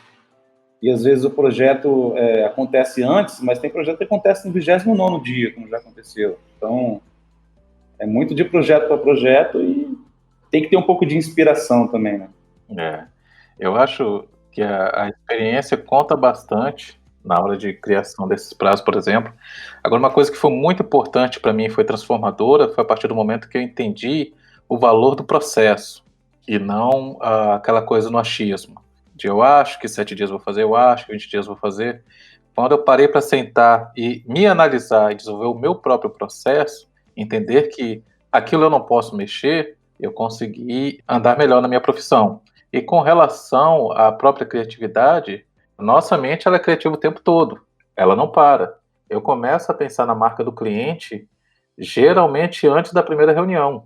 S3: e às vezes o projeto acontece antes, mas tem projeto que acontece no 29º dia, como já aconteceu. Então, é muito de projeto para projeto e tem que ter um pouco de inspiração também, né?
S2: Eu acho que a experiência conta bastante na hora de criação desses prazos, por exemplo. Agora, uma coisa que foi muito importante para mim, foi transformadora, foi a partir do momento que eu entendi o valor do processo e não aquela coisa no achismo. De eu acho que 7 dias vou fazer, eu acho que 20 dias vou fazer. Quando eu parei para sentar e me analisar e desenvolver o meu próprio processo, entender que aquilo eu não posso mexer, eu consegui andar melhor na minha profissão. E com relação à própria criatividade, nossa mente ela é criativa o tempo todo, ela não para. Eu começo a pensar na marca do cliente geralmente antes da primeira reunião.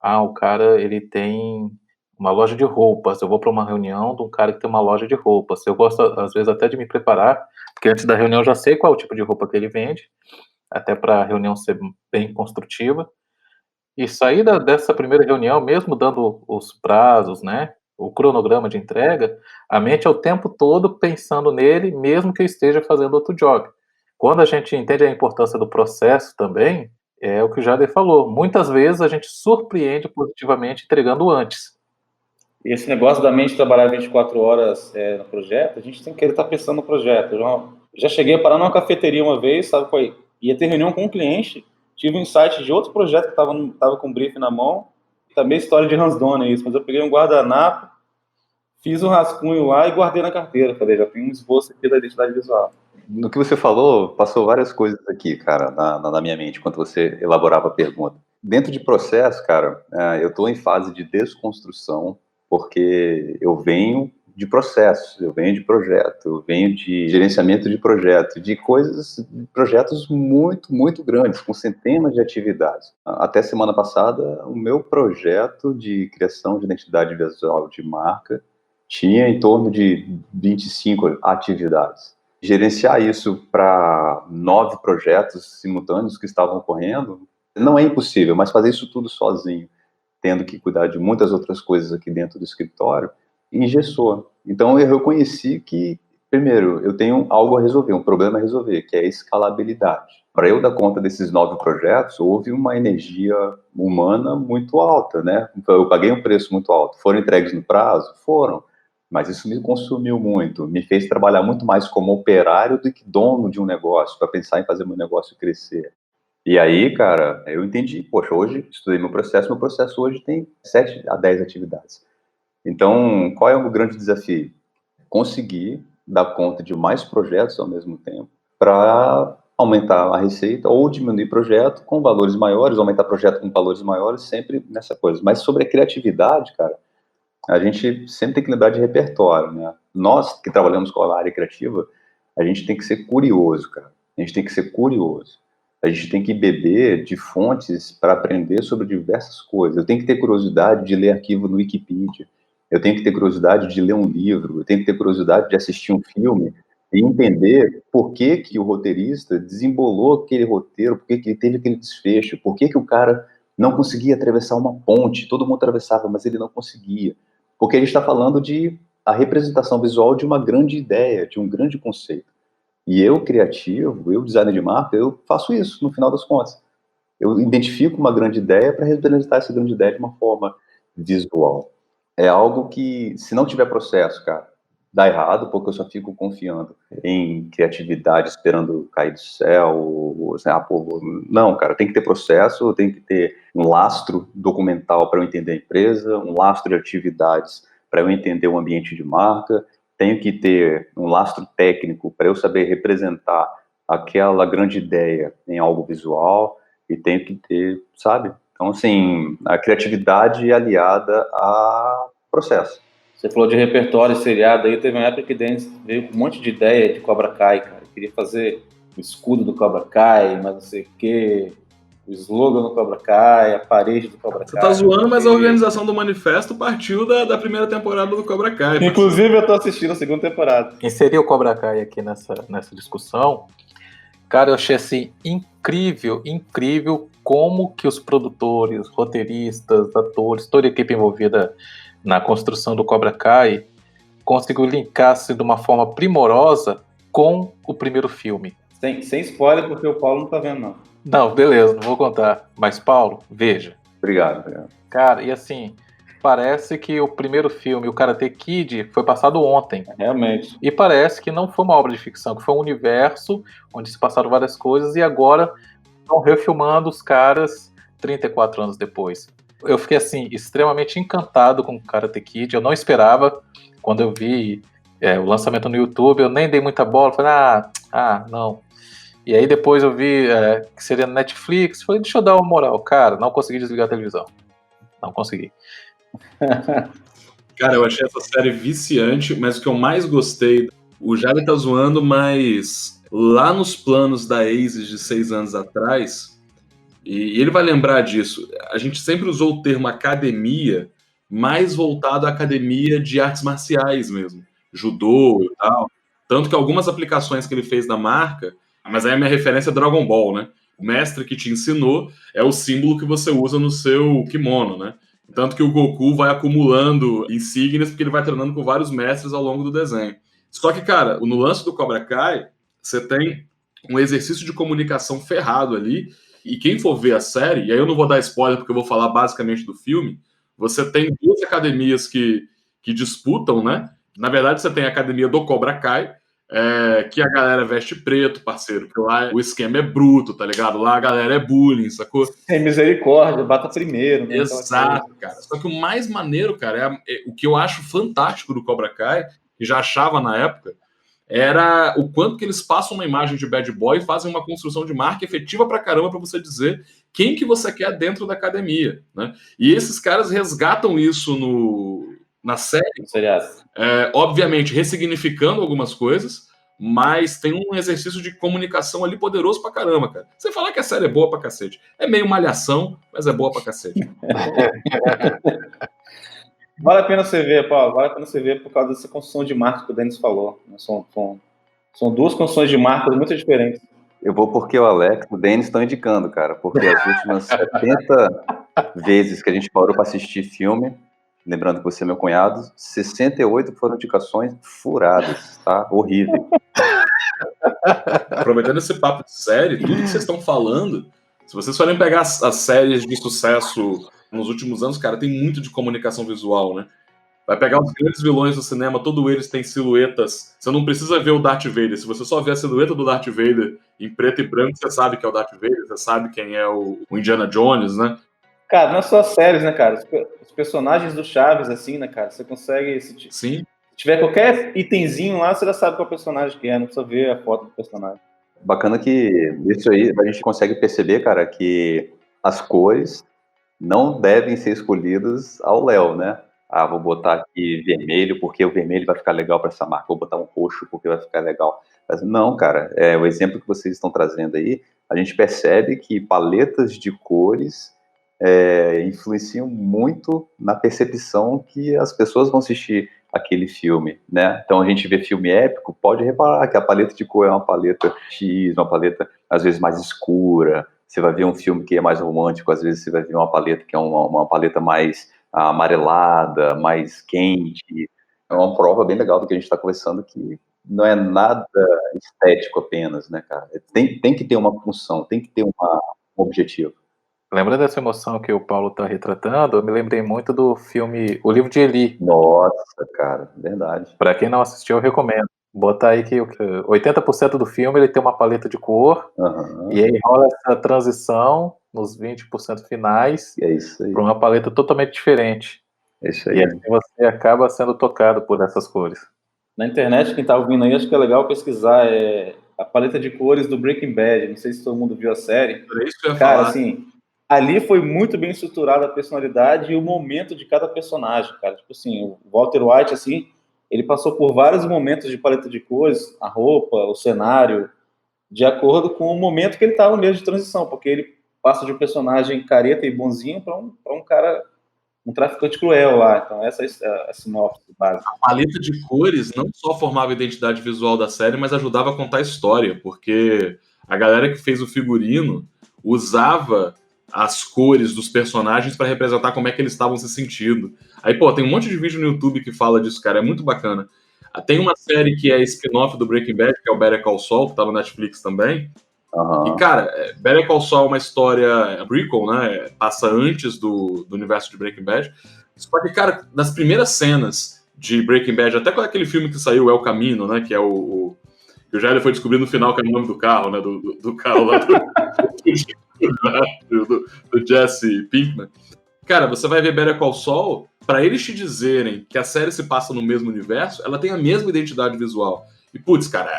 S2: O cara ele tem uma loja de roupas, eu vou para uma reunião de um cara que tem uma loja de roupas. Eu gosto, às vezes, até de me preparar, porque antes da reunião eu já sei qual é o tipo de roupa que ele vende, até para a reunião ser bem construtiva. E sair dessa primeira reunião, mesmo dando os prazos, né, o cronograma de entrega, a mente é o tempo todo pensando nele, mesmo que eu esteja fazendo outro job. Quando a gente entende a importância do processo também, é o que o Jader falou. Muitas vezes a gente surpreende positivamente entregando antes.
S3: E esse negócio da mente trabalhar 24 horas no projeto, a gente tem que querer estar pensando no projeto. Eu já cheguei a parar numa cafeteria uma vez, sabe qual é? Ia ter reunião com um cliente, tive um insight de outro projeto que estava com o brief na mão, também história de hands-on isso, mas eu peguei um guardanapo, fiz um rascunho lá e guardei na carteira. Falei, já tem um esboço aqui da identidade visual.
S5: No que você falou, passou várias coisas aqui, cara, na minha mente, enquanto você elaborava a pergunta. Dentro de processo, cara, eu estou em fase de desconstrução, porque eu venho de processos, eu venho de projeto, eu venho de gerenciamento de projeto, de projetos muito, muito grandes, com centenas de atividades. Até semana passada, o meu projeto de criação de identidade visual de marca tinha em torno de 25 atividades. Gerenciar isso para 9 projetos simultâneos que estavam ocorrendo não é impossível, mas fazer isso tudo sozinho, tendo que cuidar de muitas outras coisas aqui dentro do escritório, engessou. Então eu reconheci que, primeiro, eu tenho algo a resolver, um problema a resolver, que é a escalabilidade. Para eu dar conta desses 9 projetos, houve uma energia humana muito alta, né? Eu paguei um preço muito alto. Foram entregues no prazo? Foram. Mas isso me consumiu muito, me fez trabalhar muito mais como operário do que dono de um negócio, para pensar em fazer meu negócio crescer. E aí, cara, eu entendi, poxa, hoje estudei meu processo hoje tem 7 a 10 atividades. Então, qual é o grande desafio? Conseguir dar conta de mais projetos ao mesmo tempo, para aumentar a receita ou diminuir projeto com valores maiores, aumentar projeto com valores maiores, sempre nessa coisa. Mas sobre a criatividade, cara, a gente sempre tem que lembrar de repertório, né? Nós que trabalhamos com a área criativa, a gente tem que ser curioso, cara. A gente tem que ser curioso. A gente tem que beber de fontes para aprender sobre diversas coisas. Eu tenho que ter curiosidade de ler arquivo no Wikipedia. Eu tenho que ter curiosidade de ler um livro. Eu tenho que ter curiosidade de assistir um filme e entender por que que o roteirista desembolou aquele roteiro, por que que ele teve aquele desfecho, por que que o cara não conseguia atravessar uma ponte. Todo mundo atravessava, mas ele não conseguia. Porque a gente está falando de a representação visual de uma grande ideia, de um grande conceito. E eu, criativo, eu, designer de marca, eu faço isso, no final das contas. Eu identifico uma grande ideia para representar essa grande ideia de uma forma visual. É algo que, se não tiver processo, cara, dá errado, porque eu só fico confiando em criatividade, esperando cair do céu. Não, cara, tem que ter processo, tem que ter um lastro documental para eu entender a empresa, um lastro de atividades para eu entender o ambiente de marca, tenho que ter um lastro técnico para eu saber representar aquela grande ideia em algo visual, e tenho que ter, sabe? Então, assim, a criatividade aliada a processo.
S3: Você falou de repertório seriado aí, teve uma época que Denis veio com um monte de ideia de Cobra Kai, cara. Queria fazer o escudo do Cobra Kai, mas não sei o quê, o slogan do Cobra Kai, a parede do Cobra Kai.
S1: Você tá zoando, mas a organização do manifesto partiu da primeira temporada do Cobra Kai.
S3: Inclusive, eu tô assistindo a segunda temporada.
S2: Inserir o Cobra Kai aqui nessa discussão, cara, eu achei assim incrível como que os produtores, roteiristas, atores, toda a equipe envolvida na construção do Cobra Kai conseguiu linkar-se de uma forma primorosa com o primeiro filme.
S3: Sem spoiler, porque o Paulo não tá vendo, não.
S2: Não, beleza, não vou contar. Mas, Paulo, veja.
S5: Obrigado.
S2: Cara, e assim, Parece que o primeiro filme, o Karate Kid, foi passado ontem.
S3: Realmente.
S2: E parece que não foi uma obra de ficção, que foi um universo onde se passaram várias coisas e agora estão refilmando os caras 34 anos depois. Eu fiquei, assim, extremamente encantado com o Karate Kid. Eu não esperava. Quando eu vi o lançamento no YouTube, eu nem dei muita bola. Falei, não. E aí depois eu vi que seria no Netflix. Falei, deixa eu dar uma moral. Cara, não consegui desligar a televisão. Não consegui.
S1: Cara, eu achei essa série viciante, mas o que eu mais gostei, o Javi tá zoando, mas lá nos planos da ASIS de 6 anos atrás, e ele vai lembrar disso, a gente sempre usou o termo academia, mais voltado à academia de artes marciais mesmo, judô e tal. Tanto que algumas aplicações que ele fez na marca, mas aí a minha referência é Dragon Ball, né? O mestre que te ensinou é o símbolo que você usa no seu kimono, né? Tanto que o Goku vai acumulando insígnias porque ele vai treinando com vários mestres ao longo do desenho. Só que, cara, no lance do Cobra Kai, você tem um exercício de comunicação ferrado ali, e quem for ver a série, e aí eu não vou dar spoiler porque eu vou falar basicamente do filme, você tem duas academias que disputam, né? Na verdade, você tem a academia do Cobra Kai, que a galera veste preto, parceiro, que lá o esquema é bruto, tá ligado? Lá a galera é bullying, sacou?
S3: Sem misericórdia, bata primeiro. Né?
S1: Exato, cara. Só que o mais maneiro, cara, o que eu acho fantástico do Cobra Kai, que já achava na época, era o quanto que eles passam uma imagem de bad boy e fazem uma construção de marca efetiva pra caramba pra você dizer quem que você quer dentro da academia, né? E esses caras resgatam isso na série, obviamente ressignificando algumas coisas, mas tem um exercício de comunicação ali poderoso pra caramba, cara. Você falar que a série é boa pra cacete. É meio malhação, mas é boa pra cacete.
S3: Vale a pena você ver, Paulo. Vale a pena você ver por causa dessa construção de marca que o Denis falou. São duas construções de marcas muito diferentes.
S5: Eu vou porque o Alex e o Denis estão indicando, cara. Porque as últimas 70 vezes que a gente parou pra assistir filme, lembrando que você é meu cunhado, 68 foram indicações furadas, tá? Horrível.
S1: Aproveitando esse papo de série, tudo que vocês estão falando, se vocês forem pegar as séries de sucesso nos últimos anos, cara, tem muito de comunicação visual, né? Vai pegar os grandes vilões do cinema, todos eles têm silhuetas. Você não precisa ver o Darth Vader. Se você só ver a silhueta do Darth Vader em preto e branco, você sabe que é o Darth Vader, você sabe quem é o Indiana Jones, né?
S3: Cara, não é só as séries, né, cara? Os personagens do Chaves, assim, né, cara? Você consegue...
S1: Sim.
S3: Se tiver qualquer itemzinho lá, você já sabe qual personagem que é, não precisa ver a foto do personagem.
S5: Bacana que isso aí a gente consegue perceber, cara, que as cores não devem ser escolhidas ao léu, né? Vou botar aqui vermelho porque o vermelho vai ficar legal para essa marca. Vou botar um roxo porque vai ficar legal. Mas não, cara, o exemplo que vocês estão trazendo aí, a gente percebe que paletas de cores influenciam muito na percepção que as pessoas vão assistir aquele filme, né? Então a gente vê filme épico, pode reparar que a paleta de cor é uma paleta X, uma paleta às vezes mais escura. Você vai ver um filme que é mais romântico, às vezes você vai ver uma paleta que é uma paleta mais amarelada, mais quente. É uma prova bem legal do que a gente está conversando, que não é nada estético apenas, né, cara? Tem que ter uma função, tem que ter um objetivo.
S2: Lembrando dessa emoção que o Paulo está retratando, eu me lembrei muito do filme O Livro de Eli.
S5: Nossa, cara, verdade.
S2: Para quem não assistiu, eu recomendo. Botar aí que 80% do filme ele tem uma paleta de cor, e aí rola essa transição nos 20% finais para uma paleta totalmente diferente.
S5: É isso aí.
S2: E assim você acaba sendo tocado por essas cores.
S3: Na internet, quem está ouvindo aí, acho que é legal pesquisar a paleta de cores do Breaking Bad. Não sei se todo mundo viu a série.
S1: É isso que eu ia
S3: cara,
S1: falar.
S3: Assim, ali foi muito bem estruturada a personalidade e o momento de cada personagem, cara. Tipo assim, o Walter White, assim, ele passou por vários momentos de paleta de cores, a roupa, o cenário, de acordo com o momento que ele estava mesmo de transição, porque ele passa de um personagem careta e bonzinho para um cara, um traficante cruel lá. Então essa é a sinopse básica.
S1: A paleta de cores não só formava a identidade visual da série, mas ajudava a contar a história, porque a galera que fez o figurino usava as cores dos personagens para representar como é que eles estavam se sentindo. Aí, pô, tem um monte de vídeo no YouTube que fala disso, cara, é muito bacana. Tem uma série que é spin-off do Breaking Bad, que é o Better Call Saul, que tá no Netflix também. E, cara, Better Call Saul é uma história prequel, né? Passa antes do universo de Breaking Bad. Só que, cara, nas primeiras cenas de Breaking Bad, até com aquele filme que saiu, El Camino, né? Que é que o Jair foi descobrir no final que é o nome do carro, né? Do carro lá do Jesse Pinkman. Cara, você vai ver Better Call Saul, pra eles te dizerem que a série se passa no mesmo universo, ela tem a mesma identidade visual. E, putz, cara,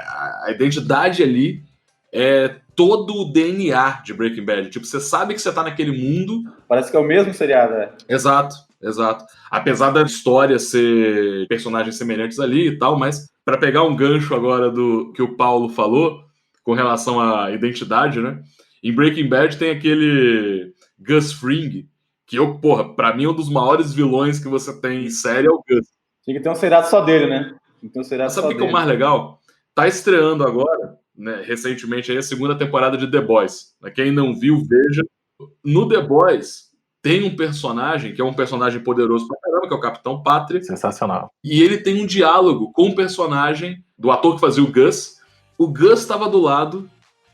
S1: a identidade ali é todo o DNA de Breaking Bad. Tipo, você sabe que você tá naquele mundo.
S3: Parece que é o mesmo seriado, né?
S1: Exato. Apesar da história ser personagens semelhantes ali e tal, mas para pegar um gancho agora do que o Paulo falou com relação à identidade, né? Em Breaking Bad tem aquele Gus Fring, que pra mim é um dos maiores vilões que você tem em série é o Gus.
S3: Tinha que ter um seriado só dele, né?
S1: Sabe o que é o mais legal? Tá estreando agora, né, recentemente aí, a segunda temporada de The Boys. Quem não viu, veja. No The Boys tem um personagem que é um personagem poderoso pra caramba, que é o Capitão Pátria.
S2: Sensacional.
S1: E ele tem um diálogo com o personagem do ator que fazia o Gus. O Gus estava do lado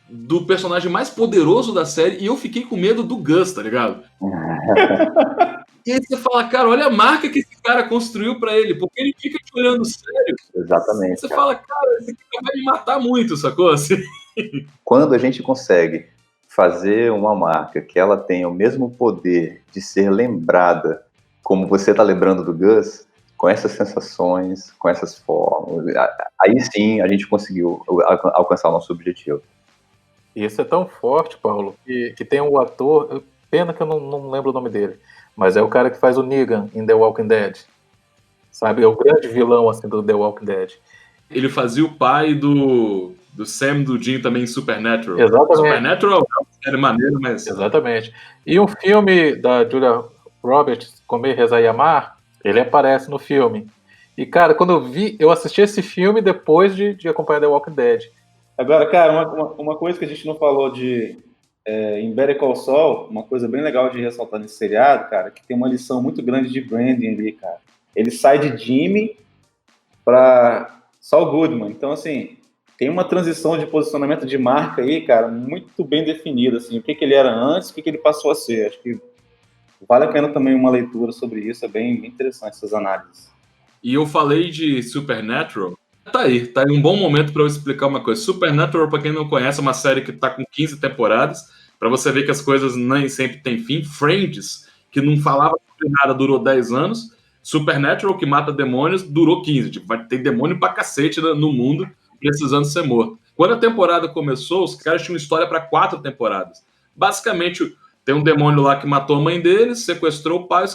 S1: do personagem mais poderoso da série e eu fiquei com medo do Gus, tá ligado? E aí você fala, cara, olha a marca que esse cara construiu pra ele, porque ele fica te olhando sério.
S5: Exatamente.
S1: Você fala, cara, esse cara vai me matar muito, sacou? Assim.
S5: Quando a gente consegue fazer uma marca que ela tenha o mesmo poder de ser lembrada, como você está lembrando do Gus, com essas sensações, com essas formas, aí sim a gente conseguiu alcançar o nosso objetivo.
S2: Isso é tão forte, Paulo, que tem um ator, pena que eu não lembro o nome dele, mas é o cara que faz o Negan em The Walking Dead. Sabe, é o grande vilão assim, do The Walking Dead.
S1: Ele fazia o pai do Sam, do Jim também em Supernatural.
S2: Exatamente.
S1: Supernatural é uma série maneira, mas...
S2: Exatamente. E um filme da Julia Roberts, Comer, Rezar e Amar, ele aparece no filme. E, cara, quando eu assisti esse filme depois de acompanhar The Walking Dead.
S3: Agora, cara, uma coisa que a gente não falou em Better Call Saul, uma coisa bem legal de ressaltar nesse seriado, cara, que tem uma lição muito grande de branding ali, cara. Ele sai de Jimmy para Saul Goodman. Então, assim, tem uma transição de posicionamento de marca aí, cara, muito bem definida, assim, o que ele era antes, o que ele passou a ser. Acho que vale a pena também uma leitura sobre isso, é bem interessante essas análises.
S1: E eu falei de Supernatural, tá aí um bom momento para eu explicar uma coisa. Supernatural, para quem não conhece, é uma série que tá com 15 temporadas, para você ver que as coisas nem sempre têm fim. Friends, que não falava sobre nada, durou 10 anos. Supernatural, que mata demônios, durou 15. Tipo, vai ter demônio pra cacete no mundo, precisando ser morto. Quando a temporada começou, os caras tinham história para 4 temporadas. Basicamente, tem um demônio lá que matou a mãe deles, sequestrou o pai,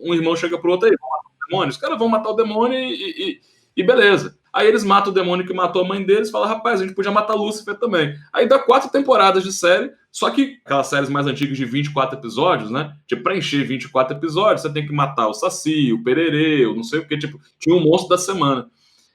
S1: um irmão chega pro outro aí, vão matar o demônio. Os caras vão matar o demônio e beleza. Aí eles matam o demônio que matou a mãe deles e falam, rapaz, a gente podia matar Lúcifer também. Aí dá 4 temporadas de série, só que aquelas séries mais antigas de 24 episódios, né? Tipo, pra encher 24 episódios, você tem que matar o Saci, o Pererê, o não sei o que, tipo, tinha um monstro da semana.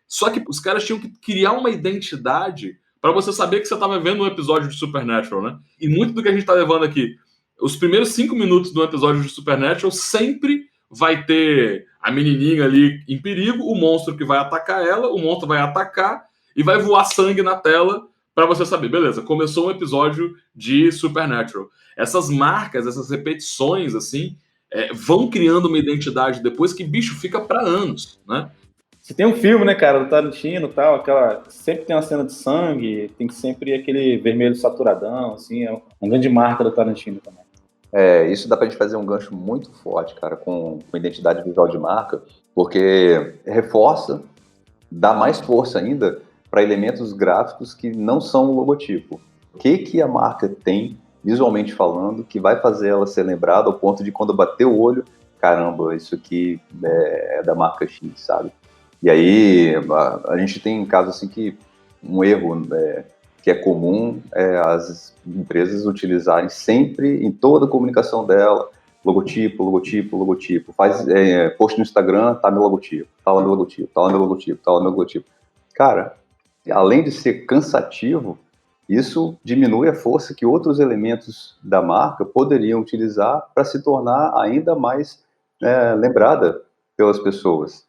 S1: Só que os caras tinham que criar uma identidade para você saber que você estava vendo um episódio de Supernatural, né? E muito do que a gente tá levando aqui, os primeiros 5 minutos do episódio de Supernatural sempre vai ter a menininha ali em perigo, o monstro que vai atacar ela, o monstro vai atacar e vai voar sangue na tela para você saber, beleza, começou um episódio de Supernatural. Essas marcas, essas repetições, assim, vão criando uma identidade depois que, bicho, fica para anos, né?
S3: Você tem um filme, né, cara, do Tarantino e tal, sempre tem uma cena de sangue, tem sempre aquele vermelho saturadão, assim, é uma grande marca do Tarantino também.
S5: Isso dá pra gente fazer um gancho muito forte, cara, com identidade visual de marca, porque reforça, dá mais força ainda para elementos gráficos que não são o logotipo. O que a marca tem, visualmente falando, que vai fazer ela ser lembrada ao ponto de quando bater o olho, caramba, isso aqui é da marca X, sabe? E aí a gente tem casos assim que um erro que é comum as empresas utilizarem sempre em toda a comunicação dela logotipo. Faz post no Instagram, tá meu logotipo, tá lá meu logotipo. Cara, além de ser cansativo, isso diminui a força que outros elementos da marca poderiam utilizar para se tornar ainda mais lembrada pelas pessoas.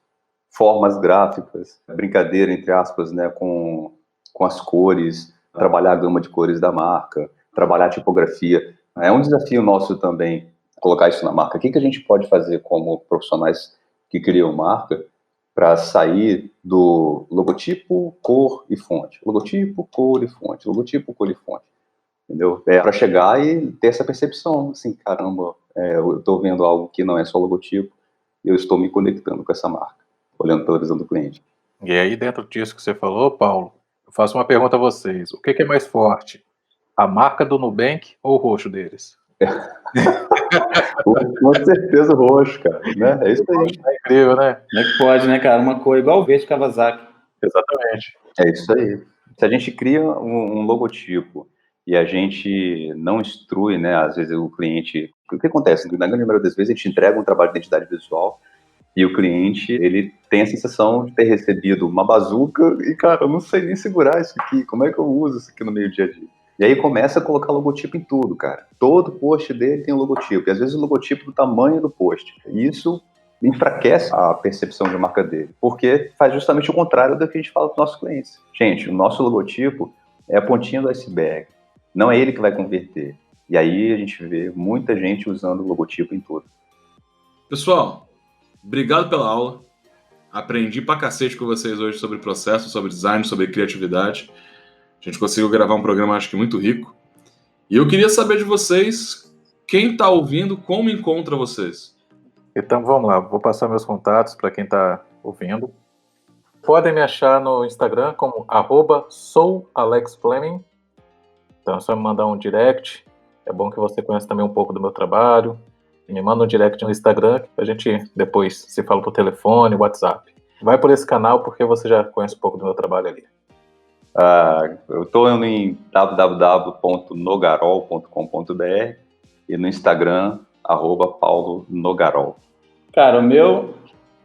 S5: Formas gráficas, brincadeira, entre aspas, né, com as cores, trabalhar a gama de cores da marca, trabalhar a tipografia. É um desafio nosso também colocar isso na marca. O que a gente pode fazer como profissionais que criam marca para sair do logotipo, cor e fonte? Logotipo, cor e fonte. Logotipo, cor e fonte. Entendeu? Para chegar e ter essa percepção, assim, caramba, eu estou vendo algo que não é só logotipo e eu estou me conectando com essa marca, olhando pela visão do cliente.
S2: E aí, dentro disso que você falou, Paulo, eu faço uma pergunta a vocês. O que é mais forte? A marca do Nubank ou o roxo deles?
S5: Com certeza o roxo, cara, né? É isso aí.
S2: É incrível, né?
S3: Como é que pode, né, cara? Uma cor igual o verde Kawasaki.
S2: Exatamente.
S5: É isso aí. Se a gente cria um logotipo e a gente não instrui, né, às vezes o cliente... O que acontece? Na grande maioria das vezes a gente entrega um trabalho de identidade visual e o cliente, ele tem a sensação de ter recebido uma bazuca e, cara, eu não sei nem segurar isso aqui, como é que eu uso isso aqui no meio dia a dia? E aí começa a colocar logotipo em tudo, cara. Todo post dele tem um logotipo, e às vezes o logotipo do tamanho do post. E isso enfraquece a percepção de marca dele, porque faz justamente o contrário do que a gente fala para os nossos clientes. Gente, o nosso logotipo é a pontinha do iceberg, não é ele que vai converter. E aí a gente vê muita gente usando o logotipo em tudo.
S1: Pessoal, obrigado pela aula. Aprendi pra cacete com vocês hoje sobre processo, sobre design, sobre criatividade. A gente conseguiu gravar um programa, acho que muito rico. E eu queria saber de vocês, quem tá ouvindo, como encontra vocês?
S2: Então vamos lá, vou passar meus contatos para quem está ouvindo. Podem me achar no Instagram como @soualexfleming. Então é só me mandar um direct. É bom que você conheça também um pouco do meu trabalho. E me manda um direct no Instagram que a gente depois se fala por telefone, WhatsApp. Vai por esse canal porque você já conhece um pouco do meu trabalho ali.
S5: Eu estou em www.nogarol.com.br e no Instagram, @paulonogarol.
S3: Cara, o meu,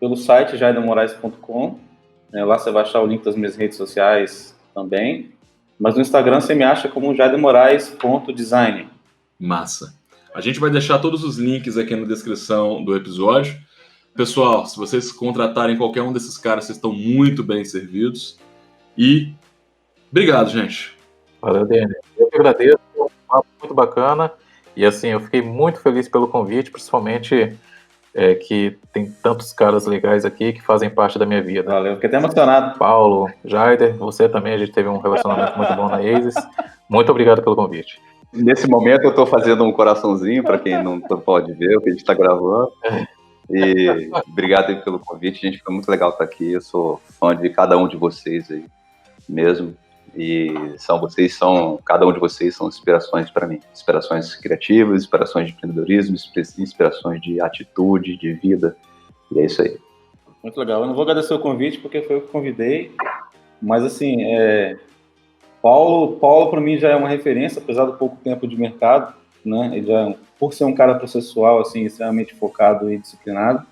S3: pelo site jaidamorais.com. Lá você vai achar o link das minhas redes sociais também. Mas no Instagram você me acha como jaidamorais.design.
S1: Massa. A gente vai deixar todos os links aqui na descrição do episódio. Pessoal, se vocês contratarem qualquer um desses caras, vocês estão muito bem servidos. E obrigado, gente.
S2: Valeu, Daniel. Eu que agradeço, foi um papo muito bacana. E assim, eu fiquei muito feliz pelo convite, principalmente que tem tantos caras legais aqui que fazem parte da minha vida.
S3: Valeu, fiquei até emocionado.
S2: Paulo, Jaider, você também, a gente teve um relacionamento muito bom na ASIS. Muito obrigado pelo convite.
S5: Nesse momento eu estou fazendo um coraçãozinho para quem não pode ver o que a gente está gravando. E obrigado aí pelo convite, gente. Foi muito legal estar aqui. Eu sou fã de cada um de vocês aí mesmo. E cada um de vocês são inspirações para mim. Inspirações criativas, inspirações de empreendedorismo, inspirações de atitude, de vida. E é isso aí.
S3: Muito legal. Eu não vou agradecer o convite porque foi eu que convidei. Mas assim, Paulo para mim já é uma referência, apesar do pouco tempo de mercado, né? Ele já, por ser um cara processual, assim, extremamente focado e disciplinado.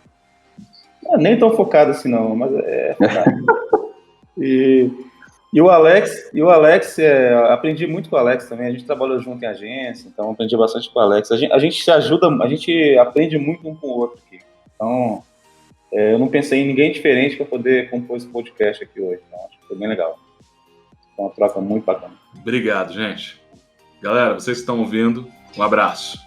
S3: Nem tão focado assim não, mas é focado. E o Alex, aprendi muito com o Alex também. A gente trabalhou junto em agência, então aprendi bastante com o Alex. A gente se ajuda, a gente aprende muito um com o outro aqui. Então, eu não pensei em ninguém diferente para poder compor esse podcast aqui hoje. Então, acho que foi bem legal. Foi uma troca muito bacana.
S1: Obrigado, gente. Galera, vocês que estão ouvindo, um abraço.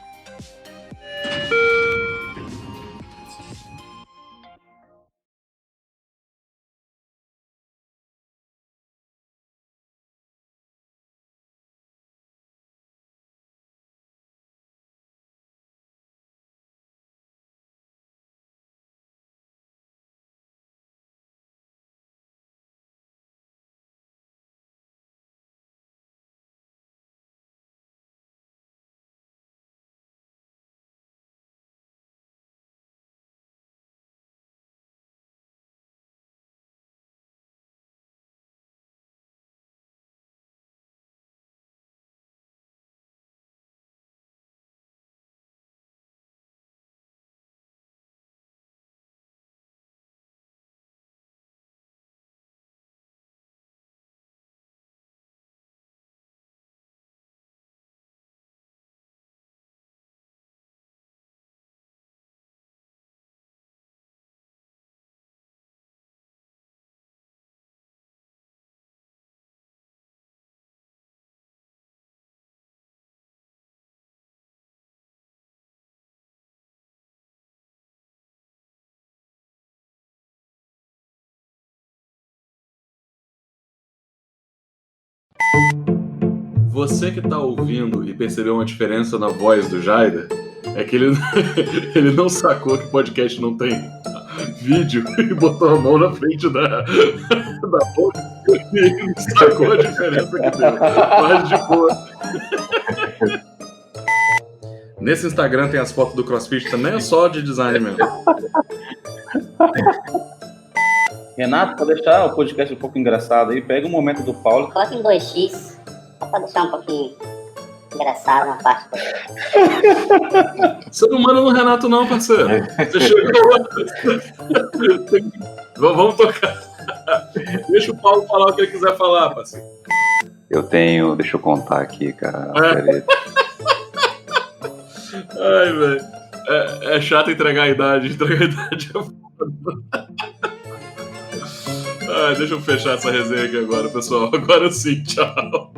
S1: Você que tá ouvindo e percebeu uma diferença na voz do Jaider, é que ele não sacou que o podcast não tem vídeo e botou a mão na frente da boca e ele não sacou a diferença que deu. Mas de boa. Nesse Instagram tem as fotos do CrossFit também, é só de design mesmo.
S3: Renato, para deixar o podcast um pouco engraçado aí, pega um momento do Paulo.
S6: Coloca em 2x, só pra deixar um pouquinho engraçado na parte.
S1: Você não manda no Renato não, parceiro. Você chegou. Vamos tocar. Deixa o Paulo falar o que ele quiser falar, parceiro.
S5: Eu tenho, deixa eu contar aqui, cara. Peraí.
S1: Ai, velho. É chato entregar a idade. Entregar a idade é foda. Ai, deixa eu fechar essa resenha aqui agora, pessoal. Agora sim, tchau.